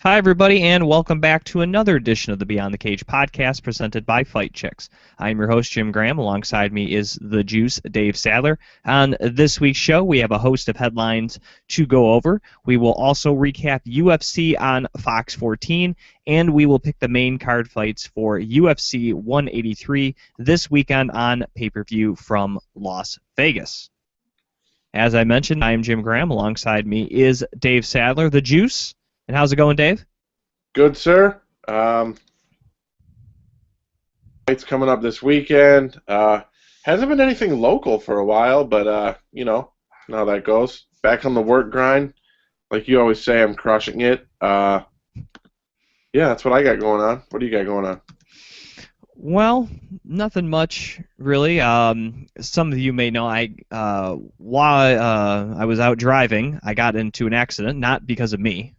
Hi, everybody, and welcome back to another edition of the Beyond the Cage podcast presented by Fight Chicks. I'm your host, Jim Gramm. Alongside me is the Juice, Dave Sadler. On this week's show, we have a host of headlines to go over. We will also recap UFC on Fox 14, and we will pick the main card fights for UFC 183 this weekend on pay-per-view from Las Vegas. As I mentioned, I am Jim Gramm. Alongside me is Dave Sadler, the Juice. And how's it going, Dave? Good, sir. Fights coming up this weekend. Hasn't been anything local for a while, but you know how that goes. Back on the work grind. Like you always say, I'm crushing it. Yeah, that's what I got going on. What do you got going on? Well, nothing much, really. Some of you may know while I was out driving, I got into an accident, not because of me.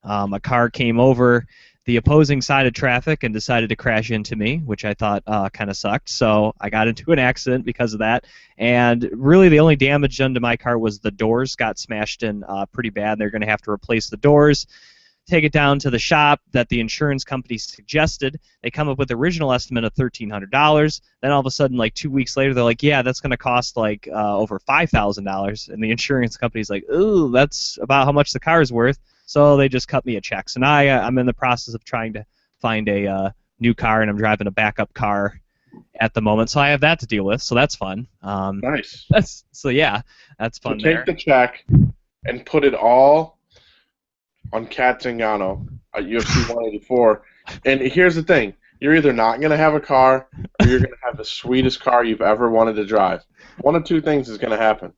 A car came over the opposing side of traffic and decided to crash into me, which I thought kind of sucked. So I got into an accident because of that. And really the only damage done to my car was the doors got smashed in pretty bad. They're going to have to replace the doors, take it down to the shop that the insurance company suggested. They come up with the original estimate of $1,300. Then all of a sudden, like 2 weeks later, they're like, yeah, that's going to cost like over $5,000. And the insurance company's like, ooh, that's about how much the car is worth. So they just cut me a check. So now I'm in the process of trying to find a new car, and I'm driving a backup car at the moment. So I have that to deal with. So that's fun. Nice. That's fun. So take the check and put it all on Kat Zingano at UFC 184. And here's the thing: you're either not going to have a car, or you're going to have the sweetest car you've ever wanted to drive. One of two things is going to happen.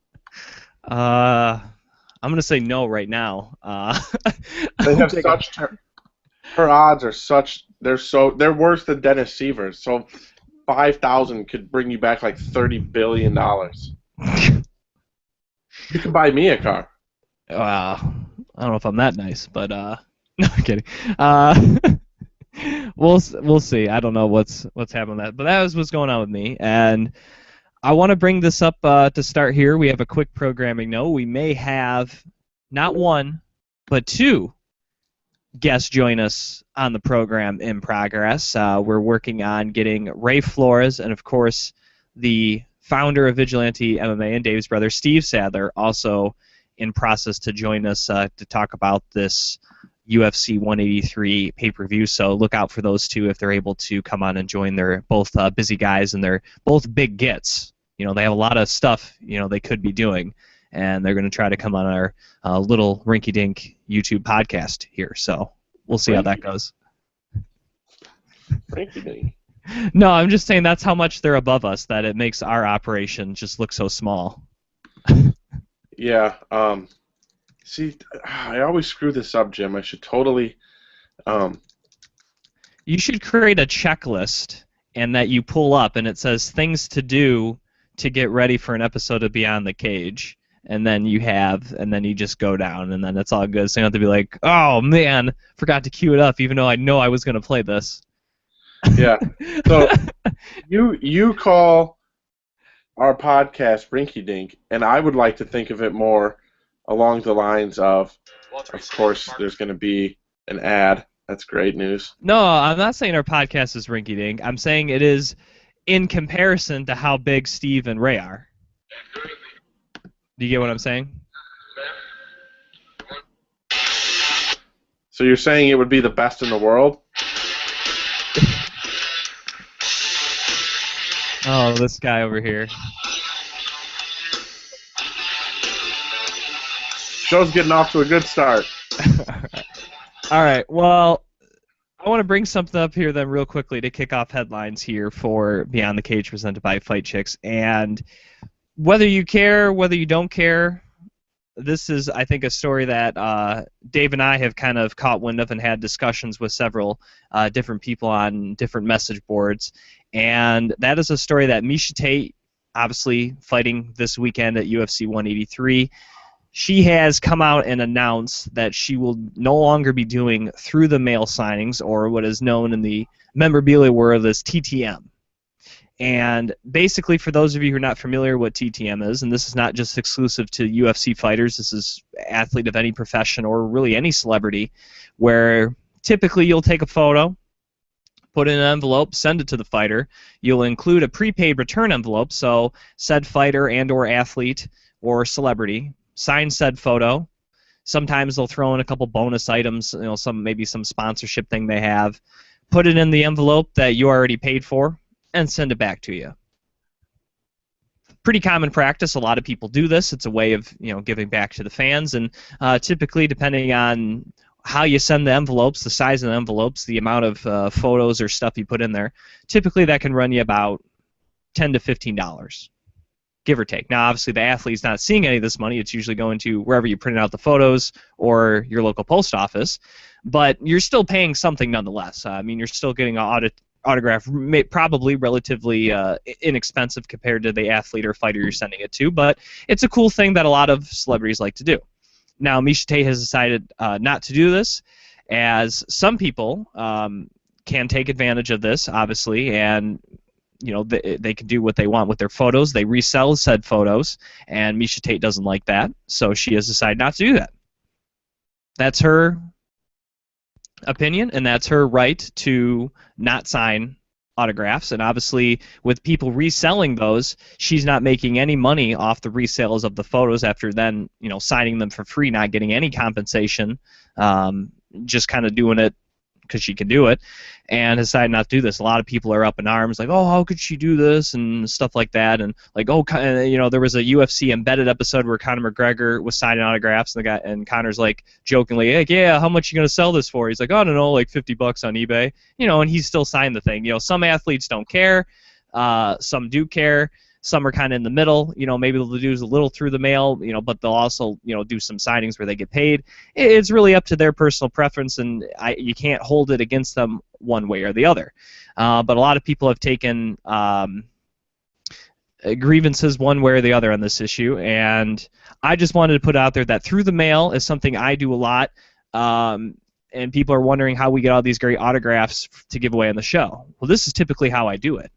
I'm going to say no right now. They have such her odds are such they're worse than Dennis Sievers. So 5,000 could bring you back like $30 billion. You could buy me a car. I don't know if I'm that nice, but no, I'm kidding. We'll see. I don't know what's happening with that, but that was what's going on with me, and I want to bring this up to start here. We have a quick programming note. We may have not one, but two guests join us on the program in progress. We're working on getting Ray Flores and, of course, the founder of Vigilante MMA and Dave's brother, Steve Sadler, also in process to join us to talk about this UFC 183 pay-per-view. So look out for those two if they're able to come on and join. They're both busy guys, and they're both big gets. You know, they have a lot of stuff, they could be doing, and they're going to try to come on our little rinky-dink YouTube podcast here. So we'll see how that goes. Rinky-dink? No, I'm just saying that's how much they're above us, that it makes our operation just look so small. Yeah. See, I always screw this up, Jim. I should totally... You should create a checklist and that you pull up, and it says things to do to get ready for an episode of Beyond the Cage, and then you just go down, and then it's all good. So you don't have to be like, oh man, forgot to queue it up, even though I know I was going to play this. Yeah. So you call our podcast Rinky Dink, and I would like to think of it more along the lines of course, there's going to be an ad. That's great news. No, I'm not saying our podcast is Rinky Dink. I'm saying it is in comparison to how big Steve and Ray are. Do you get what I'm saying? So you're saying it would be the best in the world? Oh, this guy over here. Show's getting off to a good start. All right, well, I want to bring something up here then real quickly to kick off headlines here for Beyond the Cage presented by Fight Chicks. And whether you care, whether you don't care, this is, I think, a story that Dave and I have kind of caught wind of and had discussions with several different people on different message boards. And that is a story that Miesha Tate, obviously fighting this weekend at UFC 183, she has come out and announced that she will no longer be doing through the mail signings, or what is known in the memorabilia world as TTM. And basically, for those of you who are not familiar what TTM is, and this is not just exclusive to UFC fighters, this is athlete of any profession or really any celebrity, where typically you'll take a photo, put it in an envelope, send it to the fighter. You'll include a prepaid return envelope, so said fighter and or athlete or celebrity sign said photo. Sometimes they'll throw in a couple bonus items, maybe some sponsorship thing they have. Put it in the envelope that you already paid for, and send it back to you. Pretty common practice. A lot of people do this. It's a way of giving back to the fans, and typically, depending on how you send the envelopes, the size of the envelopes, the amount of photos or stuff you put in there, typically that can run you about $10 to $15, give or take. Now, obviously, the athlete's not seeing any of this money. It's usually going to wherever you printed out the photos or your local post office, but you're still paying something nonetheless. I mean, you're still getting an autograph, probably relatively inexpensive compared to the athlete or fighter you're sending it to, but it's a cool thing that a lot of celebrities like to do. Now, Miesha Tate has decided not to do this, as some people can take advantage of this, obviously, and they can do what they want with their photos. They resell said photos, and Miesha Tate doesn't like that, so she has decided not to do that. That's her opinion, and that's her right to not sign autographs. And obviously, with people reselling those, she's not making any money off the resales of the photos after then, signing them for free, not getting any compensation, just kind of doing it because she can do it, and decided not to do this. A lot of people are up in arms, like, oh, how could she do this, and stuff like that, and like, oh, there was a UFC embedded episode where Conor McGregor was signing autographs, and Conor's like jokingly, like, yeah, how much you gonna sell this for? He's like, oh, I don't know, like $50 on eBay, and he still signed the thing. Some athletes don't care, some do care. Some are kind of in the middle, maybe they'll do a little through the mail, but they'll also, do some signings where they get paid. It's really up to their personal preference, and you can't hold it against them one way or the other. But a lot of people have taken grievances one way or the other on this issue, and I just wanted to put out there that through the mail is something I do a lot, and people are wondering how we get all these great autographs to give away on the show. Well, this is typically how I do it.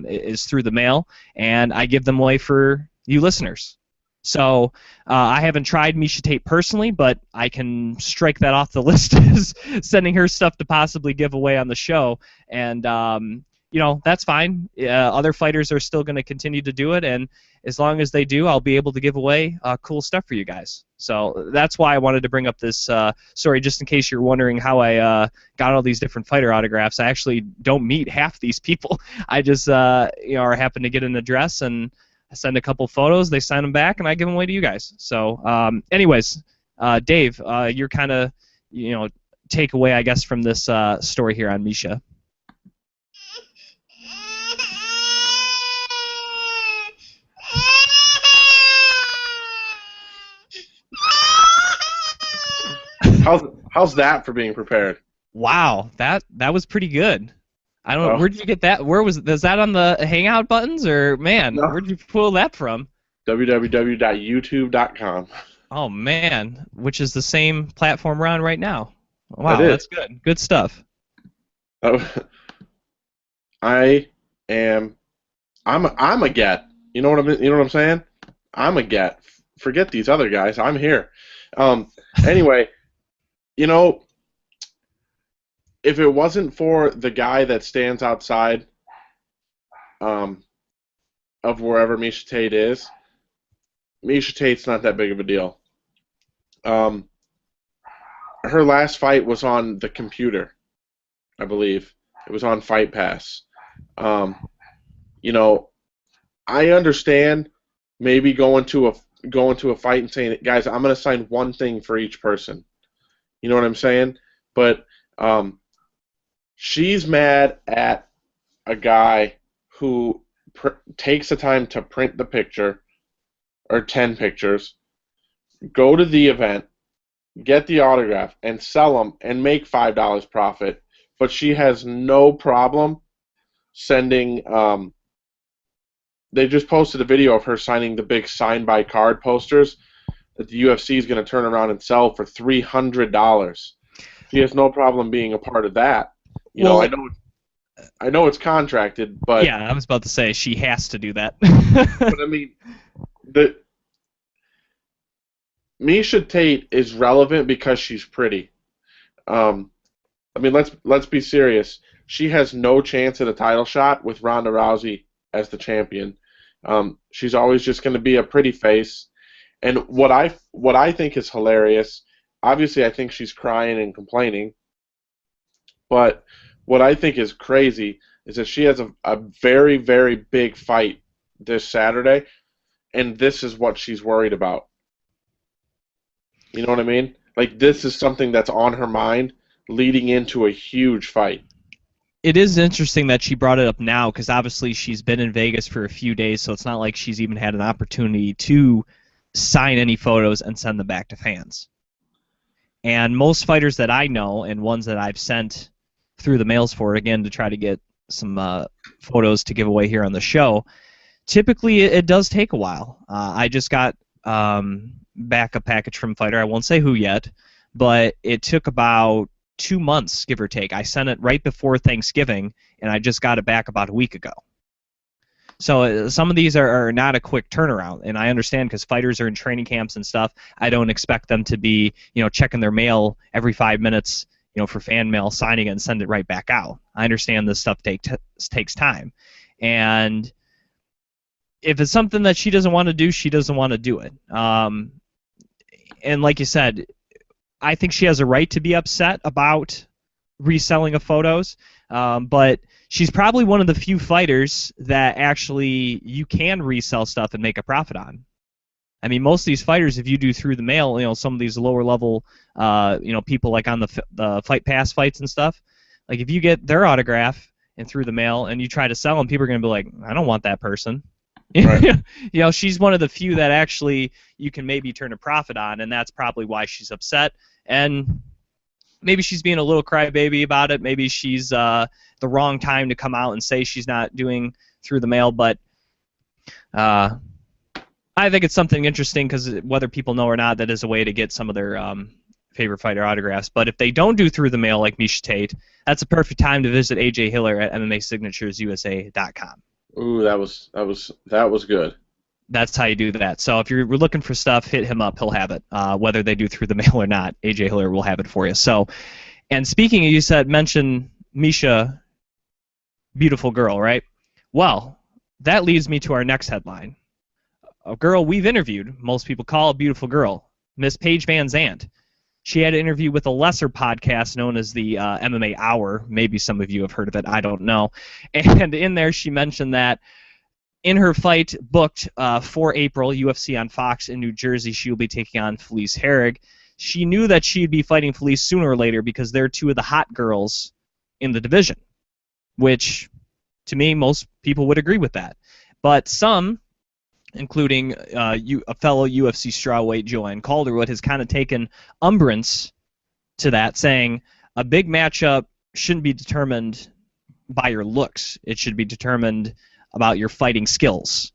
Is through the mail, and I give them away for you listeners. So I haven't tried Miesha Tate personally, but I can strike that off the list as sending her stuff to possibly give away on the show, and that's fine. Other fighters are still going to continue to do it, and as long as they do, I'll be able to give away cool stuff for you guys. So that's why I wanted to bring up this story, just in case you're wondering how I got all these different fighter autographs. I actually don't meet half these people. I just happen to get an address, and I send a couple photos, they sign them back, and I give them away to you guys. So anyways, Dave, your kind of takeaway, I guess, from this story here on Miesha. How's that for being prepared? Wow, that was pretty good. I don't know, where'd you get that? Was that on the Hangout buttons, or man, no. Where'd you pull that from? www.youtube.com. Oh man, which is the same platform we're on right now. Wow, that's good. Good stuff. I'm a get. You know what I'm saying? I'm a get. Forget these other guys. I'm here. Anyway, if it wasn't for the guy that stands outside of wherever Miesha Tate is, Miesha Tate's not that big of a deal. Her last fight was on the computer, I believe. It was on Fight Pass. I understand maybe going to a fight and saying, guys, I'm going to sign one thing for each person. You know what I'm saying? But she's mad at a guy who takes the time to print the picture, or 10 pictures, go to the event, get the autograph, and sell them and make $5 profit. But she has no problem sending. They just posted a video of her signing the big sign-by card posters that the UFC is going to turn around and sell for $300. She has no problem being a part of that. I know. I know it's contracted, but Yeah, I was about to say she has to do that. I mean, the Misha Tate is relevant because she's pretty. Um, I mean, let's be serious. She has no chance at a title shot with Ronda Rousey as the champion. She's always just going to be a pretty face. And what I think is hilarious, obviously I think she's crying and complaining, but what I think is crazy is that she has a very, very big fight this Saturday, and this is what she's worried about. You know what I mean? Like this is something that's on her mind leading into a huge fight. It is interesting that she brought it up now because obviously she's been in Vegas for a few days, so it's not like she's even had an opportunity to sign any photos and send them back to fans. And most fighters that I know and ones that I've sent through the mails for, again, to try to get some photos to give away here on the show, typically it does take a while. I just got back a package from a fighter. I won't say who yet, but it took about 2 months, give or take. I sent it right before Thanksgiving, and I just got it back about a week ago. So some of these are not a quick turnaround, and I understand because fighters are in training camps and stuff. I don't expect them to be, checking their mail every 5 minutes, for fan mail, signing it, and send it right back out. I understand this stuff takes time, and if it's something that she doesn't want to do, she doesn't want to do it. And like you said, I think she has a right to be upset about reselling of photos, but she's probably one of the few fighters that actually you can resell stuff and make a profit on. I mean, most of these fighters, if you do through the mail, some of these lower level, people like on the Fight Pass fights and stuff, like if you get their autograph and through the mail and you try to sell them, people are going to be like, I don't want that person. Right. She's one of the few that actually you can maybe turn a profit on, and that's probably why she's upset. And maybe she's being a little crybaby about it. Maybe she's the wrong time to come out and say she's not doing through the mail. But I think it's something interesting because whether people know or not, that is a way to get some of their favorite fighter autographs. But if they don't do through the mail like Misha Tate, that's a perfect time to visit AJ Hiller at MMASignaturesUSA.com. Ooh, that was good. That's how you do that. So if you're looking for stuff, hit him up. He'll have it. Whether they do through the mail or not, AJ Hiller will have it for you. So, and speaking of, mention Misha, beautiful girl, right? Well, that leads me to our next headline. A girl we've interviewed, most people call a beautiful girl, Miss Paige Van Zandt. She had an interview with a lesser podcast known as the MMA Hour. Maybe some of you have heard of it. I don't know. And in there, she mentioned that in her fight booked for April, UFC on Fox in New Jersey, she will be taking on Felice Herrig. She knew that she'd be fighting Felice sooner or later because they're two of the hot girls in the division, which, to me, most people would agree with that. But some, including a fellow UFC strawweight, Joanne Calderwood, has kind of taken umbrance to that, saying a big matchup shouldn't be determined by your looks. It should be determined about your fighting skills.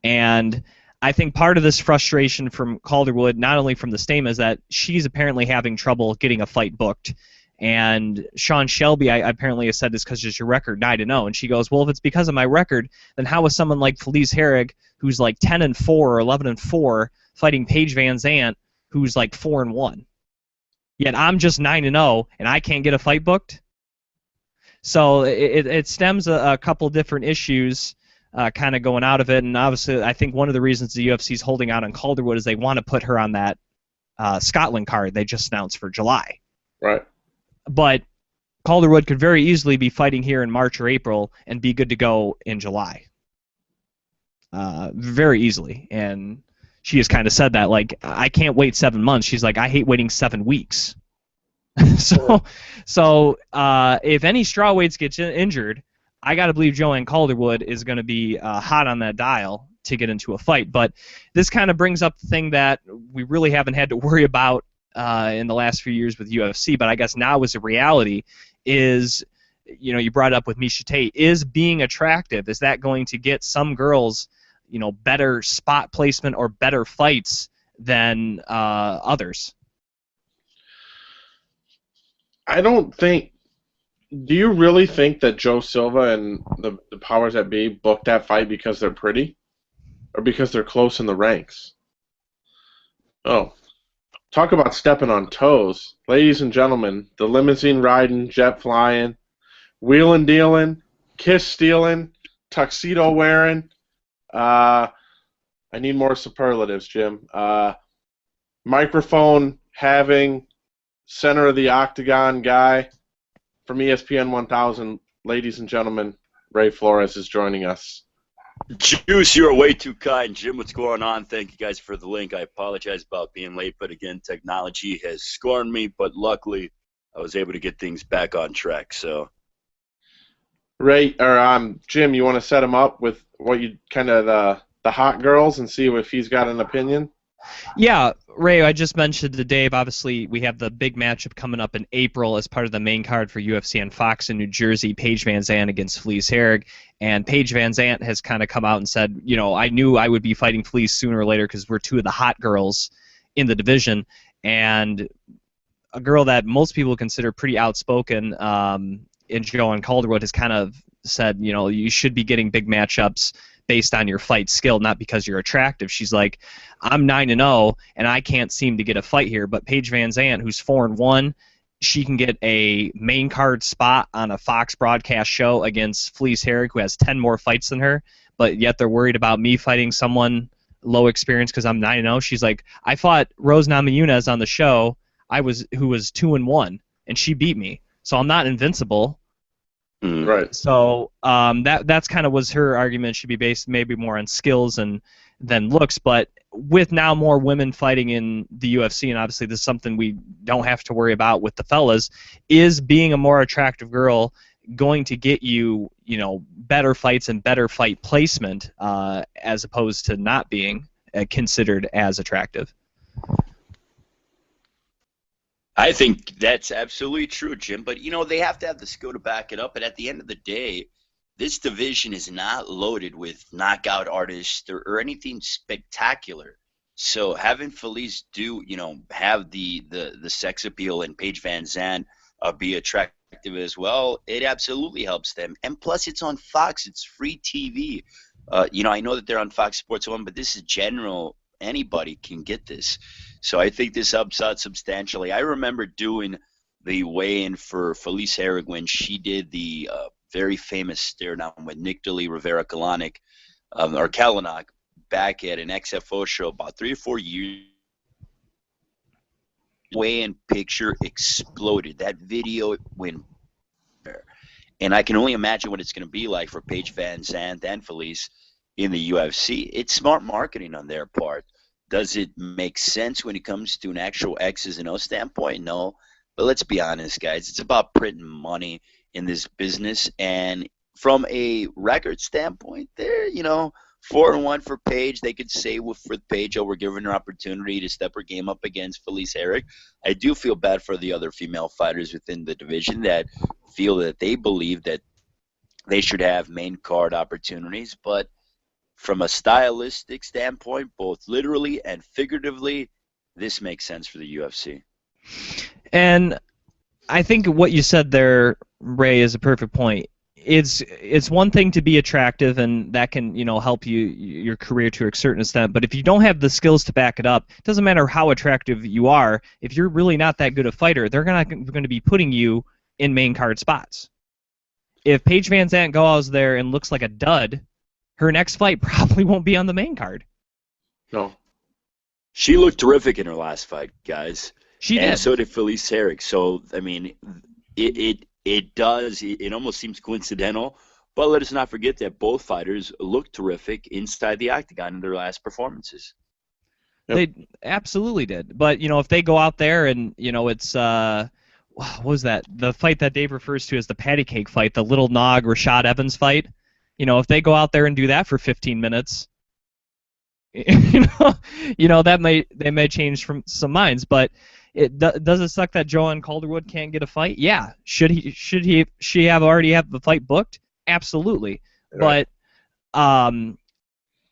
And I think part of this frustration from Calderwood, not only from the statement, is that she's apparently having trouble getting a fight booked. And Sean Shelby, I apparently has said this because it's your record 9-0, and she goes, well, if it's because of my record, then how is someone like Felice Herrig, who's like 10-4 or 11-4, fighting Paige Van Zandt, who's like 4-1? Yet I'm just 9-0, and I can't get a fight booked. So it stems a couple different issues kind of going out of it, and obviously I think one of the reasons the UFC is holding out on Calderwood is they want to put her on that Scotland card they just announced for July. Right. But Calderwood could very easily be fighting here in March or April and be good to go in July. Very easily. And she has kind of said that, like, I can't wait 7 months. She's like, I hate waiting 7 weeks. So if any strawweights gets injured, I got to believe Joanne Calderwood is going to be hot on that dial to get into a fight. But this kind of brings up the thing that we really haven't had to worry about in the last few years with UFC, but I guess now is a reality, is, you brought it up with Misha Tate, is being attractive. Is that going to get some girls, better spot placement or better fights than others? I don't think Do you really think that Joe Silva and the powers that be booked that fight because they're pretty, or because they're close in the ranks? Oh, talk about stepping on toes, ladies and gentlemen. The limousine riding, jet flying, wheeling dealing, kiss stealing, tuxedo wearing. Uh, I need more superlatives, Jim. Microphone having, center of the octagon guy from ESPN 1000, ladies and gentlemen, Ray Flores is joining us. Juice, you're way too kind. Jim, what's going on? Thank you guys for the link. I apologize about being late, but again, technology has scorned me, but luckily I was able to get things back on track. So, Ray, or Jim, you want to set him up with what you kind of the hot girls and see if he's got an opinion? Yeah, Ray, I just mentioned to Dave, obviously, we have the big matchup coming up in April as part of the main card for UFC on Fox in New Jersey, Paige Van Zandt against Felice Herrig. And Paige Van Zandt has kind of come out and said, I knew I would be fighting Felice sooner or later because we're two of the hot girls in the division. And a girl that most people consider pretty outspoken in Joanne Calderwood has kind of said, you should be getting big matchups based on your fight skill, not because you're attractive. She's like, I'm 9-0, and I can't seem to get a fight here. But Paige Van Zandt, who's 4-1, she can get a main card spot on a Fox broadcast show against Felice Herrig, who has 10 more fights than her, but yet they're worried about me fighting someone low experience because I'm 9-0. She's like, I fought Rose Namajunas on the show, who was 2-1, and she beat me. So I'm not invincible. Right. So that's kind of was her argument. Should be based maybe more on skills than looks. But with now more women fighting in the UFC, and obviously this is something we don't have to worry about with the fellas, is being a more attractive girl going to get you, better fights and better fight placement as opposed to not being considered as attractive? I think that's absolutely true, Jim. But, they have to have the skill to back it up. And at the end of the day, this division is not loaded with knockout artists or anything spectacular. So having Felice have the sex appeal and Paige Van Zandt be attractive as well, it absolutely helps them. And plus, it's on Fox. It's free TV. I know that they're on Fox Sports 1, but this is general. Anybody can get this. So I think this helps out substantially. I remember doing the weigh-in for Felice Herrig when she did the very famous stare-down with Nick DeLee Rivera Kalanick, or Kalanick, back at an XFO show about 3 or 4 years. Weigh-in picture exploded. That video went there. And I can only imagine what it's going to be like for Paige Van Zandt and Felice in the UFC. It's smart marketing on their part. Does it make sense when it comes to an actual X's and O standpoint? No. But let's be honest, guys. It's about printing money in this business. And from a record standpoint, they're, 4-1 for Paige. They could say for Paige, we're giving her opportunity to step her game up against Felice Herrig. I do feel bad for the other female fighters within the division that feel that they believe that they should have main card opportunities. But from a stylistic standpoint, both literally and figuratively, this makes sense for the UFC. And I think what you said there, Ray, is a perfect point. It's one thing to be attractive, and that can help your career to a certain extent. But if you don't have the skills to back it up, it doesn't matter how attractive you are. If you're really not that good a fighter, they're not going to be putting you in main card spots. If Paige Van Zandt goes there and looks like a dud, her next fight probably won't be on the main card. No. She looked terrific in her last fight, guys. She did. And so did Felice Herrig. So, I mean, it almost seems coincidental, but let us not forget that both fighters looked terrific inside the octagon in their last performances. Yep. They absolutely did. But, if they go out there and, it's, what was that? The fight that Dave refers to as the patty cake fight, the Little Nog Rashad Evans fight. If they go out there and do that for 15 minutes, that they may change from some minds. But does it suck that Joanne Calderwood can't get a fight? Yeah. She have already have the fight booked? Absolutely. Right. But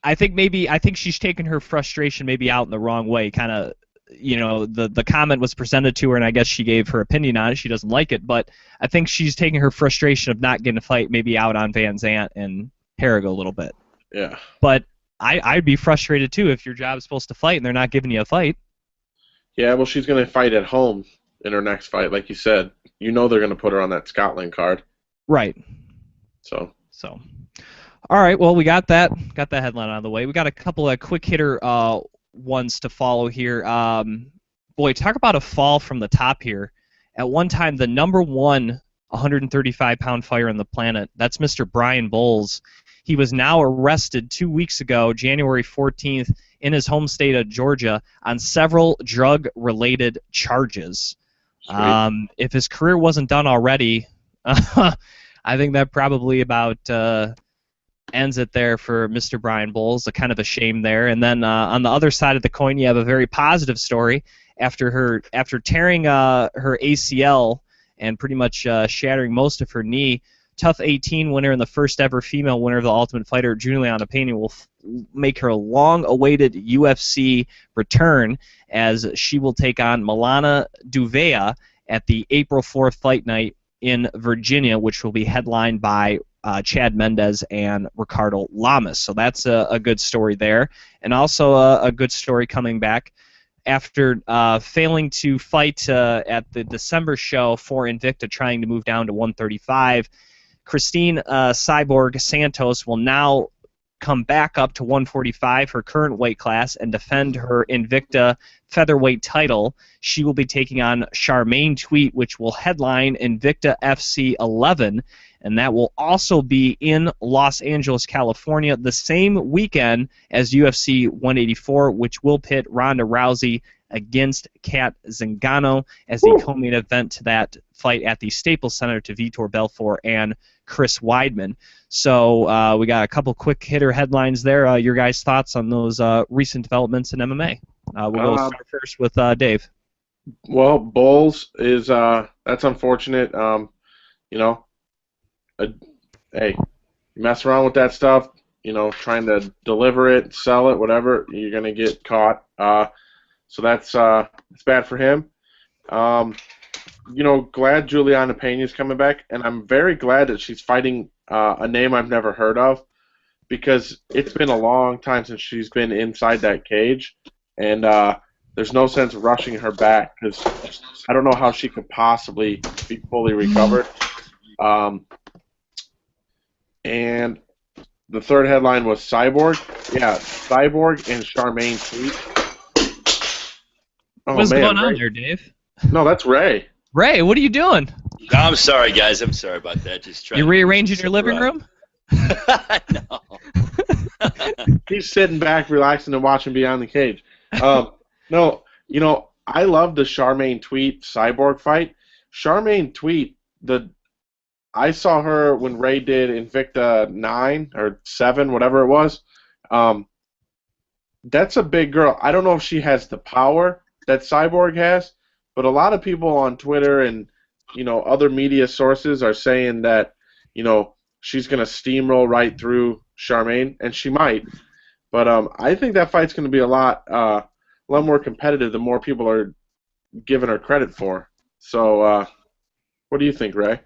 I think she's taken her frustration maybe out in the wrong way, kind of the comment was presented to her, and I guess she gave her opinion on it. She doesn't like it, but I think she's taking her frustration of not getting a fight maybe out on Van Zant and Herrig a little bit. Yeah. But I'd be frustrated too if your job is supposed to fight and they're not giving you a fight. Yeah, well, she's going to fight at home in her next fight, like you said. You know they're going to put her on that Scotland card. Right. So. All right, well, we got that headline out of the way. We got a couple of quick hitter ones to follow here. Boy, talk about a fall from the top here. At one time, the number one 135-pound fighter on the planet, that's Mr. Brian Bowles. He was now arrested 2 weeks ago, January 14th, in his home state of Georgia on several drug-related charges. If his career wasn't done already, I think that probably about ends it there for Mr. Brian Bowles. A kind of a shame there. And then on the other side of the coin, you have a very positive story. After tearing her ACL and pretty much shattering most of her knee, Tough 18 winner and the first ever female winner of the Ultimate Fighter, Juliana Pena, will make her long-awaited UFC return as she will take on Milana Duvea at the April 4th fight night in Virginia, which will be headlined by Chad Mendez and Ricardo Lamas. So that's a good story there. And also a good story coming back after failing to fight at the December show for Invicta, trying to move down to 135. Christine Cyborg Santos will now come back up to 145, her current weight class, and defend her Invicta featherweight title. She will be taking on Charmaine Tweet, which will headline Invicta FC 11, and that will also be in Los Angeles, California, the same weekend as UFC 184, which will pit Ronda Rousey against Kat Zingano as the co-main event to that fight at the Staples Center to Vitor Belfort and Chris Weidman. So we got a couple quick hitter headlines there. Your guys' thoughts on those recent developments in MMA? We'll start first with Dave. Well, Bowles is that's unfortunate. Hey, you mess around with that stuff, trying to deliver it, sell it, whatever, you're gonna get caught. So that's it's bad for him. Glad Juliana Pena's coming back, and I'm very glad that she's fighting a name I've never heard of, because it's been a long time since she's been inside that cage, and there's no sense rushing her back because I don't know how she could possibly be fully recovered. And the third headline was Cyborg. Yeah, Cyborg and Charmaine Tweet. Oh, What's going on Ray. there, Dave? No, that's Ray. Ray, what are you doing? I'm sorry, guys. I'm sorry about that. Just trying. You rearranging your living room? No. He's sitting back, relaxing, and watching Beyond the Cage. No, I love the Charmaine Tweet Cyborg fight. Charmaine Tweet, I saw her when Ray did Invicta 9 or 7, whatever it was. That's a big girl. I don't know if she has the power that Cyborg has, but a lot of people on Twitter and other media sources are saying that she's going to steamroll right through Charmaine, and she might. But I think that fight's going to be a lot more competitive the more people are giving her credit for. So, what do you think, Ray?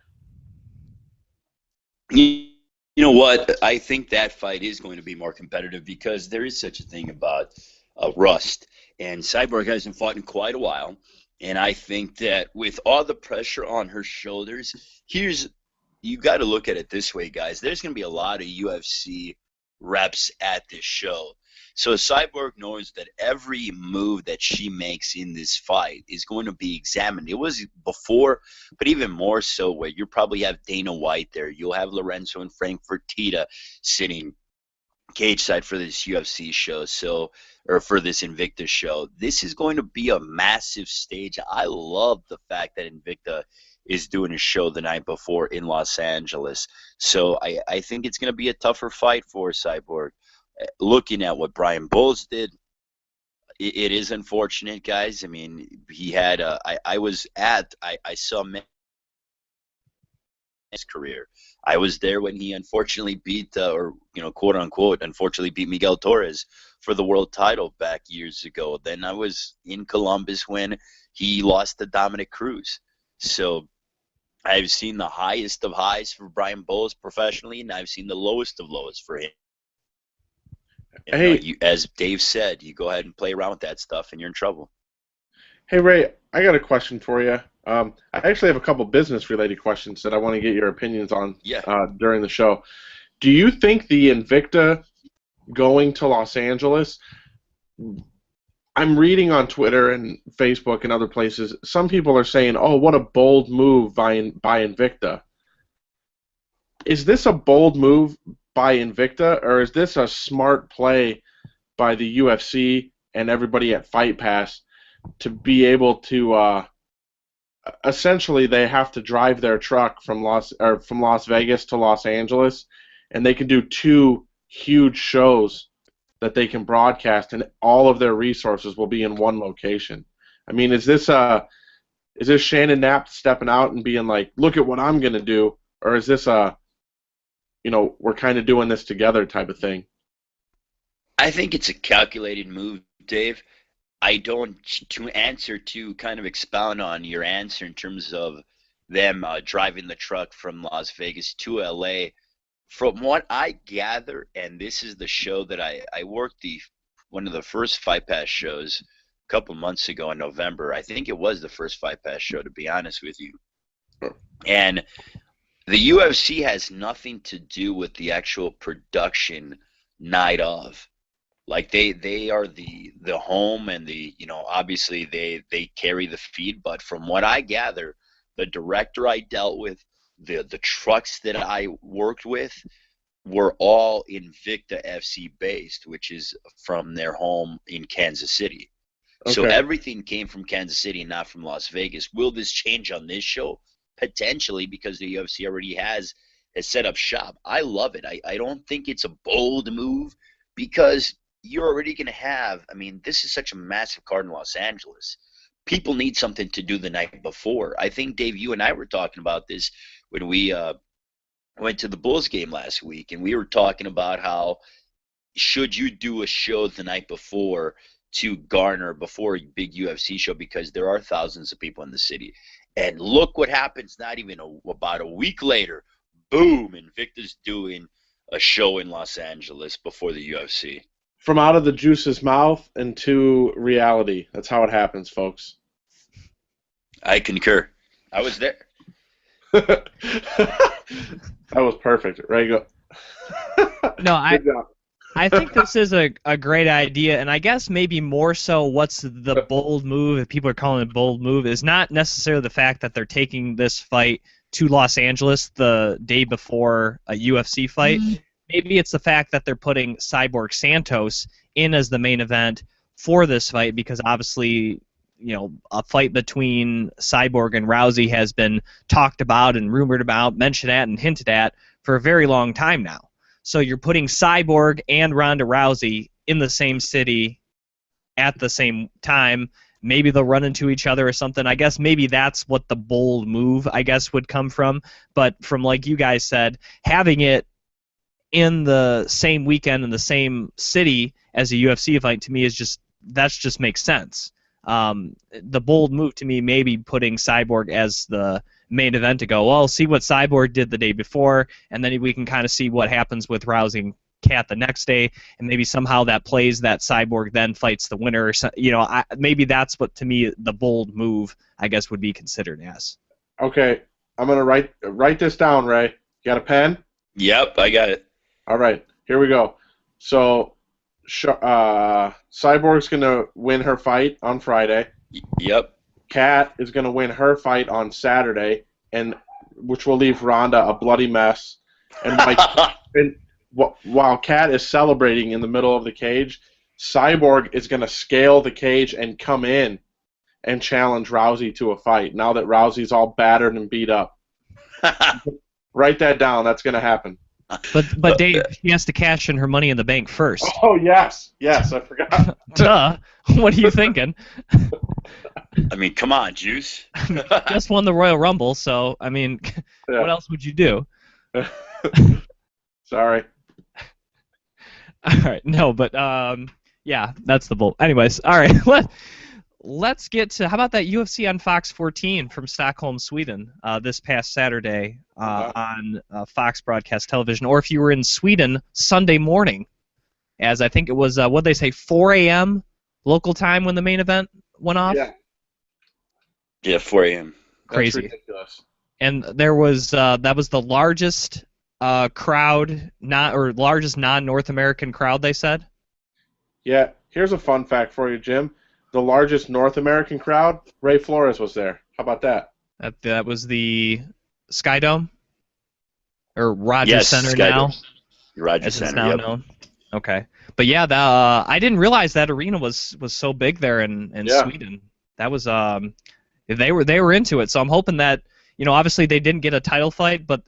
You know what? I think that fight is going to be more competitive because there is such a thing about rust. And Cyborg hasn't fought in quite a while. And I think that with all the pressure on her shoulders, you got to look at it this way, guys. There's going to be a lot of UFC reps at this show. So Cyborg knows that every move that she makes in this fight is going to be examined. It was before, but even more so where you probably have Dana White there. You'll have Lorenzo and Frank Fertitta sitting cage side for this UFC show, or for this Invicta show. This is going to be a massive stage. I love the fact that Invicta is doing a show the night before in Los Angeles. So I think it's going to be a tougher fight for Cyborg. Looking at what Brian Bowles did, it is unfortunate, guys. I mean, he had I saw his career. I was there when he unfortunately beat, quote unquote, unfortunately beat Miguel Torres for the world title back years ago. Then I was in Columbus when he lost to Dominic Cruz. So I've seen the highest of highs for Brian Bowles professionally, and I've seen the lowest of lows for him. Hey, As Dave said, you go ahead and play around with that stuff, and you're in trouble. hey Ray, I got a question for you. I actually have a couple business-related questions that I want to get your opinions on during the show. Do you think the Invicta going to Los Angeles? I'm reading on Twitter and Facebook and other places, some people are saying, oh, what a bold move by Invicta. Is this a bold move by Invicta, or is this a smart play by the UFC and everybody at Fight Pass to be able to essentially they have to drive their truck from Las Vegas to Los Angeles, and they can do 2 huge shows that they can broadcast, and all of their resources will be in one location. I mean, is this Shannon Knapp stepping out and being like, look at what I'm going to do, or is this we're kind of doing this together type of thing? I think it's a calculated move, Dave. I don't to kind of expound on your answer in terms of them driving the truck from Las Vegas to LA. From what I gather, and this is the show that I worked one of the first Fight Pass shows a couple months ago in November. I think it was the first Fight Pass show, to be honest with you. And the UFC has nothing to do with the actual production night of. Like they are the home, and obviously they carry the feed. But from what I gather, the director I dealt with, the trucks that I worked with were all Invicta FC based, which is from their home in Kansas City. Okay. So everything came from Kansas City, not from Las Vegas. Will this change on this show? Potentially, because the UFC already has set up shop. I love it. I don't think it's a bold move, because you're already going to have, this is such a massive card in Los Angeles. People need something to do the night before. I think, Dave, you and I were talking about this when we went to the Bulls game last week, and we were talking about how should you do a show the night before to garner before a big UFC show, because there are thousands of people in the city. And look what happens not even about a week later. Boom, Invicta's doing a show in Los Angeles before the UFC. From out of the juice's mouth into reality. That's how it happens, folks. I concur. I was there. That was perfect. Right, go. No, I think this is a great idea, and I guess maybe more so what's the bold move, if people are calling it a bold move, is not necessarily the fact that they're taking this fight to Los Angeles the day before a UFC fight. Maybe it's the fact that they're putting Cyborg Santos in as the main event for this fight, because obviously, a fight between Cyborg and Rousey has been talked about and rumored about, mentioned at, and hinted at for a very long time now. So you're putting Cyborg and Ronda Rousey in the same city at the same time. Maybe they'll run into each other or something. I guess maybe that's what the bold move, would come from. But from, like you guys said, having it in the same weekend in the same city as a UFC fight, to me, just makes sense. The bold move to me may be putting Cyborg as the main event to go, well, see what Cyborg did the day before, and then we can kind of see what happens with Rousey and Kat the next day, and maybe somehow that plays that Cyborg then fights the winner. Or maybe that's what, to me, the bold move, would be considered as. Okay, I'm going to write this down, Ray. You got a pen? Yep, I got it. All right, here we go. So, Cyborg's going to win her fight on Friday. Yep. Kat is going to win her fight on Saturday, and which will leave Ronda a bloody mess. And while Kat is celebrating in the middle of the cage, Cyborg is going to scale the cage and come in and challenge Rousey to a fight, now that Rousey's all battered and beat up. Write that down. That's going to happen. But Dave, she has to cash in her Money in the Bank first. Oh, yes, I forgot. Duh. What are you thinking? Come on, Juice. Just won the Royal Rumble, so, what else would you do? Sorry. All right, no, but, Yeah, that's the bull. Anyways, all right. Let's get to how about that UFC on Fox 14 from Stockholm, Sweden, this past Saturday on Fox Broadcast Television, or if you were in Sweden Sunday morning, as I think it was what they say 4 a.m. local time when the main event went off. Yeah, 4 a.m. Crazy. That's ridiculous. And there was that was the largest crowd, largest non-North American crowd, they said. Yeah, here's a fun fact for you, Jim. The largest North American crowd, Ray Flores was there. How about that? That was the Sky Dome or Rogers Center Sky now. Dome. Rogers As it's Center, now yep. known. Okay, but yeah, I didn't realize that arena was so big there in Sweden. That was they were into it. So I'm hoping that obviously they didn't get a title fight, but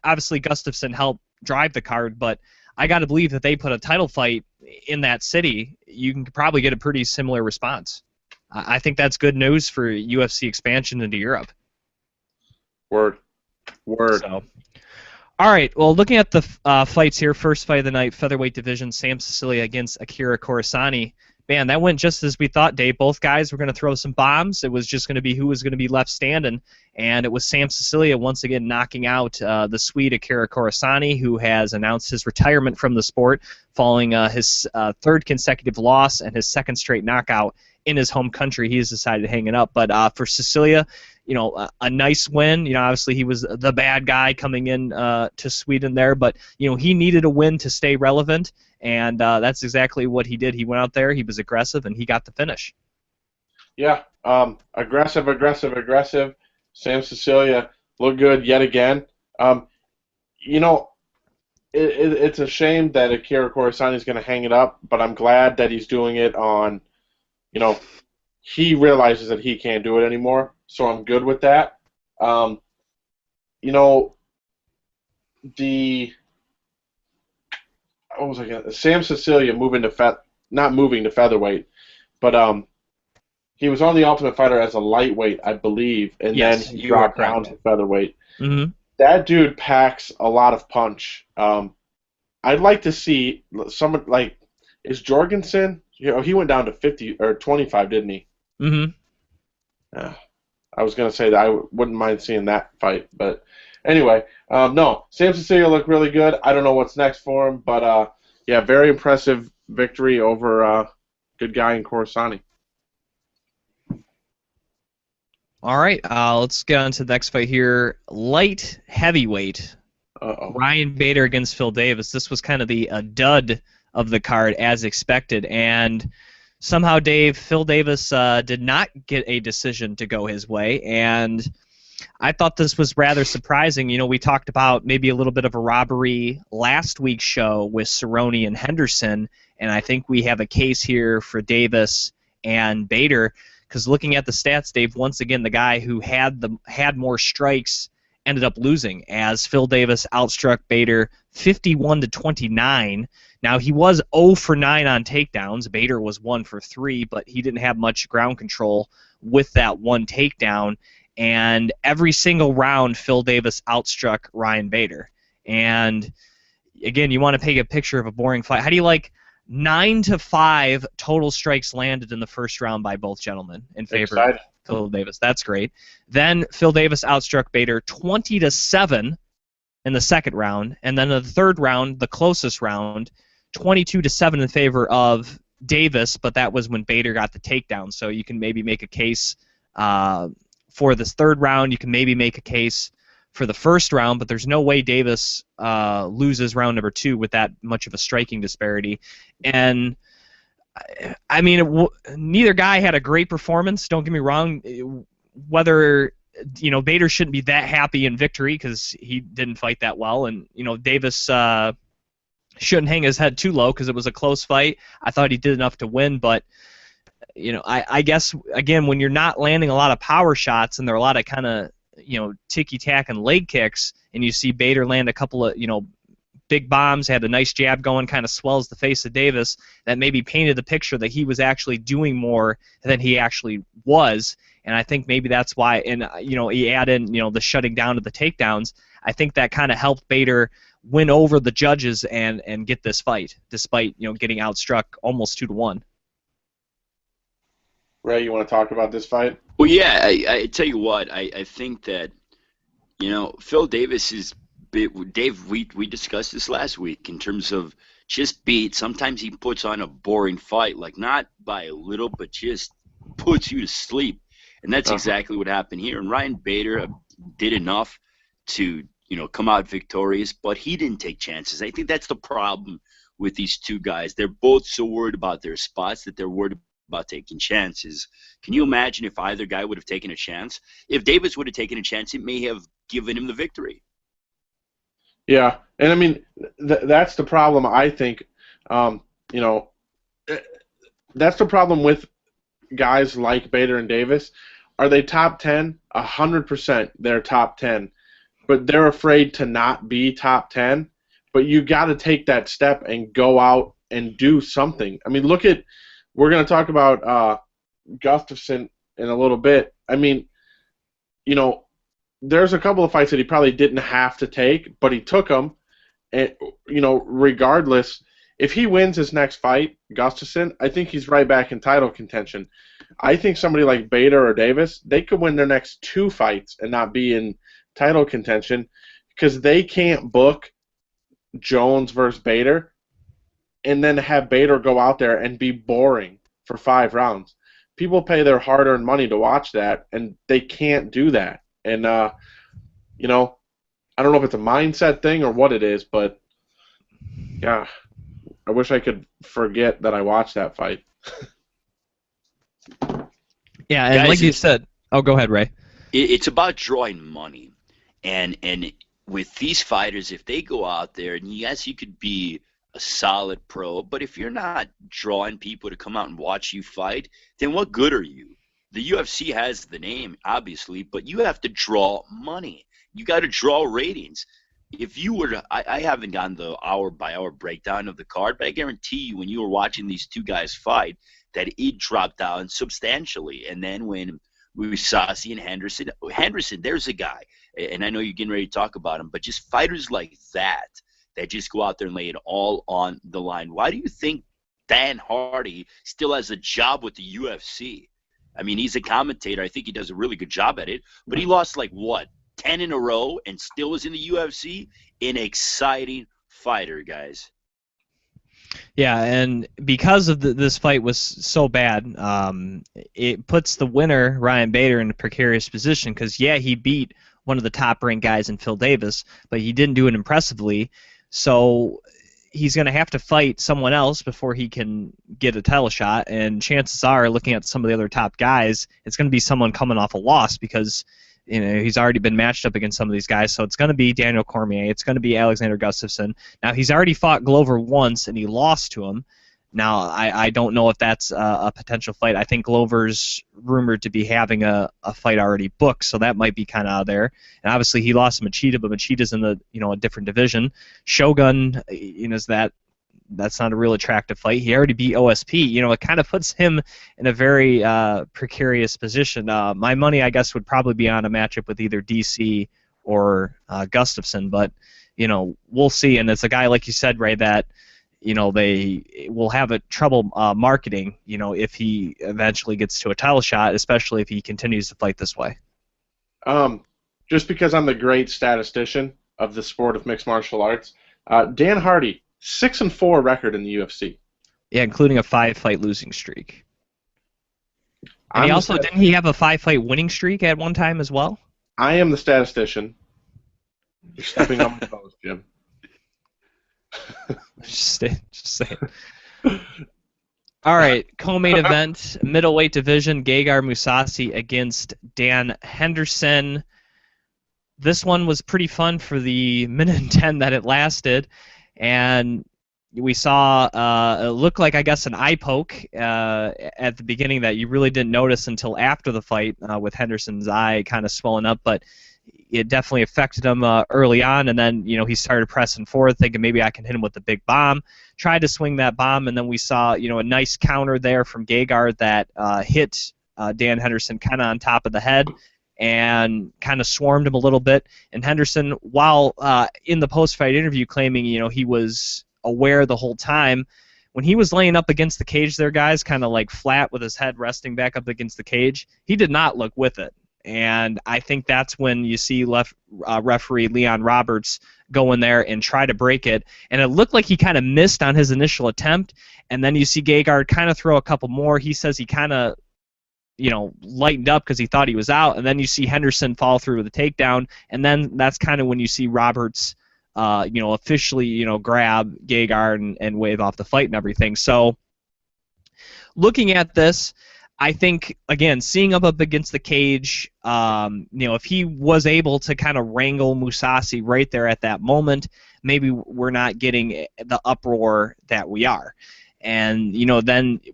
obviously Gustafsson helped drive the card. But I got to believe that they put a title fight in that city, you can probably get a pretty similar response. I think that's good news for UFC expansion into Europe. Word. So, all right, well, looking at the fights here, first fight of the night, featherweight division, Sam Sicilia against Akira Corisani. Man, that went just as we thought, Dave. Both guys were going to throw some bombs. It was just going to be who was going to be left standing, and it was Sam Sicilia once again knocking out the Swede Akira Corisani, who has announced his retirement from the sport following his third consecutive loss and his second straight knockout in his home country. He has decided to hang it up. But for Sicilia, a nice win. Obviously he was the bad guy coming in to Sweden there, but he needed a win to stay relevant. And that's exactly what he did. He went out there, he was aggressive, and he got the finish. Yeah, aggressive. Sam Sicilia looked good yet again. It's a shame that Akira Corisani is going to hang it up, but I'm glad that he's doing it on, he realizes that he can't do it anymore, so I'm good with that. What was I going to Sam Sicilia not moving to featherweight, but he was on the Ultimate Fighter as a lightweight, I believe, and yes, then he dropped down to featherweight. Mm-hmm. That dude packs a lot of punch. I'd like to see someone like, is Jorgensen? He went down to 50 or 25, didn't he? Mm-hmm. I was going to say that I wouldn't mind seeing that fight, but anyway, no, Sam Sicilia looked really good. I don't know what's next for him, but yeah, very impressive victory over good guy in Corisani. All right, let's get on to the next fight here. Light heavyweight. Ryan Bader against Phil Davis. This was kind of the dud of the card as expected, and somehow Phil Davis did not get a decision to go his way, and I thought this was rather surprising. We talked about maybe a little bit of a robbery last week's show with Cerrone and Henderson, and I think we have a case here for Davis and Bader, because looking at the stats, Dave, once again, the guy who had more strikes ended up losing, as Phil Davis outstruck Bader 51-29. Now, he was 0 for 9 on takedowns. Bader was 1 for 3, but he didn't have much ground control with that one takedown. And every single round, Phil Davis outstruck Ryan Bader. And again, you want to paint a picture of a boring fight. How do you like 9-5 total strikes landed in the first round by both gentlemen in favor of Phil Davis? That's great. Then Phil Davis outstruck Bader 20-7 in the second round, and then in the third round, the closest round, 22-7 in favor of Davis, but that was when Bader got the takedown. So you can maybe make a case for this third round. You can maybe make a case for the first round, but there's no way Davis loses round number 2 with that much of a striking disparity. And I mean, neither guy had a great performance. Don't get me wrong. Whether Bader shouldn't be that happy in victory because he didn't fight that well, and Davis shouldn't hang his head too low because it was a close fight. I thought he did enough to win, but I guess again, when you're not landing a lot of power shots and there are a lot of kind of ticky-tack and leg kicks, and you see Bader land a couple of big bombs, had a nice jab going, kind of swells the face of Davis, that maybe painted the picture that he was actually doing more than he actually was. And I think maybe that's why, and you add in the shutting down of the takedowns. I think that kind of helped Bader win over the judges and get this fight, despite getting outstruck almost 2-1. Ray, you want to talk about this fight? Well, yeah, I tell you what, I think that, Phil Davis is Dave, we discussed this last week in terms of just beat. Sometimes he puts on a boring fight, like not by a little, but just puts you to sleep. And that's exactly what happened here. And Ryan Bader did enough to, come out victorious, but he didn't take chances. I think that's the problem with these two guys. They're both so worried about their spots that they're worried about taking chances. Can you imagine if either guy would have taken a chance? If Davis would have taken a chance, it may have given him the victory. Yeah, and I mean that's the problem. I think, that's the problem with guys like Bader and Davis. Are they top 10? 100%, they're top 10, but they're afraid to not be top 10. But you got to take that step and go out and do something. I mean, we're going to talk about Gustafsson in a little bit. I mean, there's a couple of fights that he probably didn't have to take, but he took them. And, regardless, if he wins his next fight, Gustafsson, I think he's right back in title contention. I think somebody like Bader or Davis, they could win their next 2 fights and not be in title contention because they can't book Jones versus Bader and then have Bader go out there and be boring for 5 rounds. People pay their hard-earned money to watch that, and they can't do that. And, I don't know if it's a mindset thing or what it is, but, yeah, I wish I could forget that I watched that fight. Yeah, and Guys, like you said, go ahead, Ray. It's about drawing money. And with these fighters, if they go out there, and yes, you could be a solid pro, but if you're not drawing people to come out and watch you fight, then what good are you? The UFC has the name, obviously, but you have to draw money. You got to draw ratings. If you were to, I haven't gotten the hour-by-hour breakdown of the card, but I guarantee you when you were watching these two guys fight that it dropped down substantially. And then when Mousasi and Henderson, there's a guy, and I know you're getting ready to talk about him, but just fighters like that just go out there and lay it all on the line. Why do you think Dan Hardy still has a job with the UFC? I mean, he's a commentator. I think he does a really good job at it, but he lost 10 in a row and still is in the UFC? An exciting fighter, guys. Yeah, and because of this fight was so bad, it puts the winner, Ryan Bader, in a precarious position because, yeah, he beat one of the top-ranked guys in Phil Davis, but he didn't do it impressively, so he's going to have to fight someone else before he can get a title shot, and chances are, looking at some of the other top guys, it's going to be someone coming off a loss because he's already been matched up against some of these guys, so it's going to be Daniel Cormier, it's going to be Alexander Gustafsson. Now, he's already fought Glover once, and he lost to him. Now, I don't know if that's a potential fight. I think Glover's rumored to be having a fight already booked, so that might be kind of out there. And obviously, he lost to Machida, but Machida's in the a different division. Shogun, that's not a real attractive fight. He already beat OSP. It kind of puts him in a very precarious position. My money, I guess, would probably be on a matchup with either DC or Gustafsson, but we'll see. And it's a guy, like you said, Ray, that they will have trouble marketing, if he eventually gets to a title shot, especially if he continues to fight this way. Just because I'm the great statistician of the sport of mixed martial arts, Dan Hardy, 6-4 record in the UFC. Yeah, including a 5-fight losing streak. And didn't he have a 5-fight winning streak at one time as well? I am the statistician. You're stepping on my toes, Jim. Just say it. All right, co-main event, middleweight division, Gegard Mousasi against Dan Henderson. This one was pretty fun for the minute and 10 that it lasted, and we saw it looked like, I guess, an eye poke at the beginning that you really didn't notice until after the fight with Henderson's eye kind of swelling up, but it definitely affected him early on, and then he started pressing forward, thinking maybe I can hit him with the big bomb. Tried to swing that bomb, and then we saw a nice counter there from Gegard that hit Dan Henderson kind of on top of the head, and kind of swarmed him a little bit. And Henderson, while in the post-fight interview claiming, he was aware the whole time, when he was laying up against the cage there, guys, kind of like flat with his head resting back up against the cage, he did not look with it. And I think that's when you see referee Leon Roberts go in there and try to break it. And it looked like he kind of missed on his initial attempt. And then you see Gegard kind of throw a couple more. He says he kind of, lightened up because he thought he was out. And then you see Henderson fall through with a takedown. And then that's kind of when you see Roberts, officially, grab Gegard and wave off the fight and everything. So looking at this, I think, again, seeing up against the cage, if he was able to kind of wrangle Mousasi right there at that moment, maybe we're not getting the uproar that we are. And,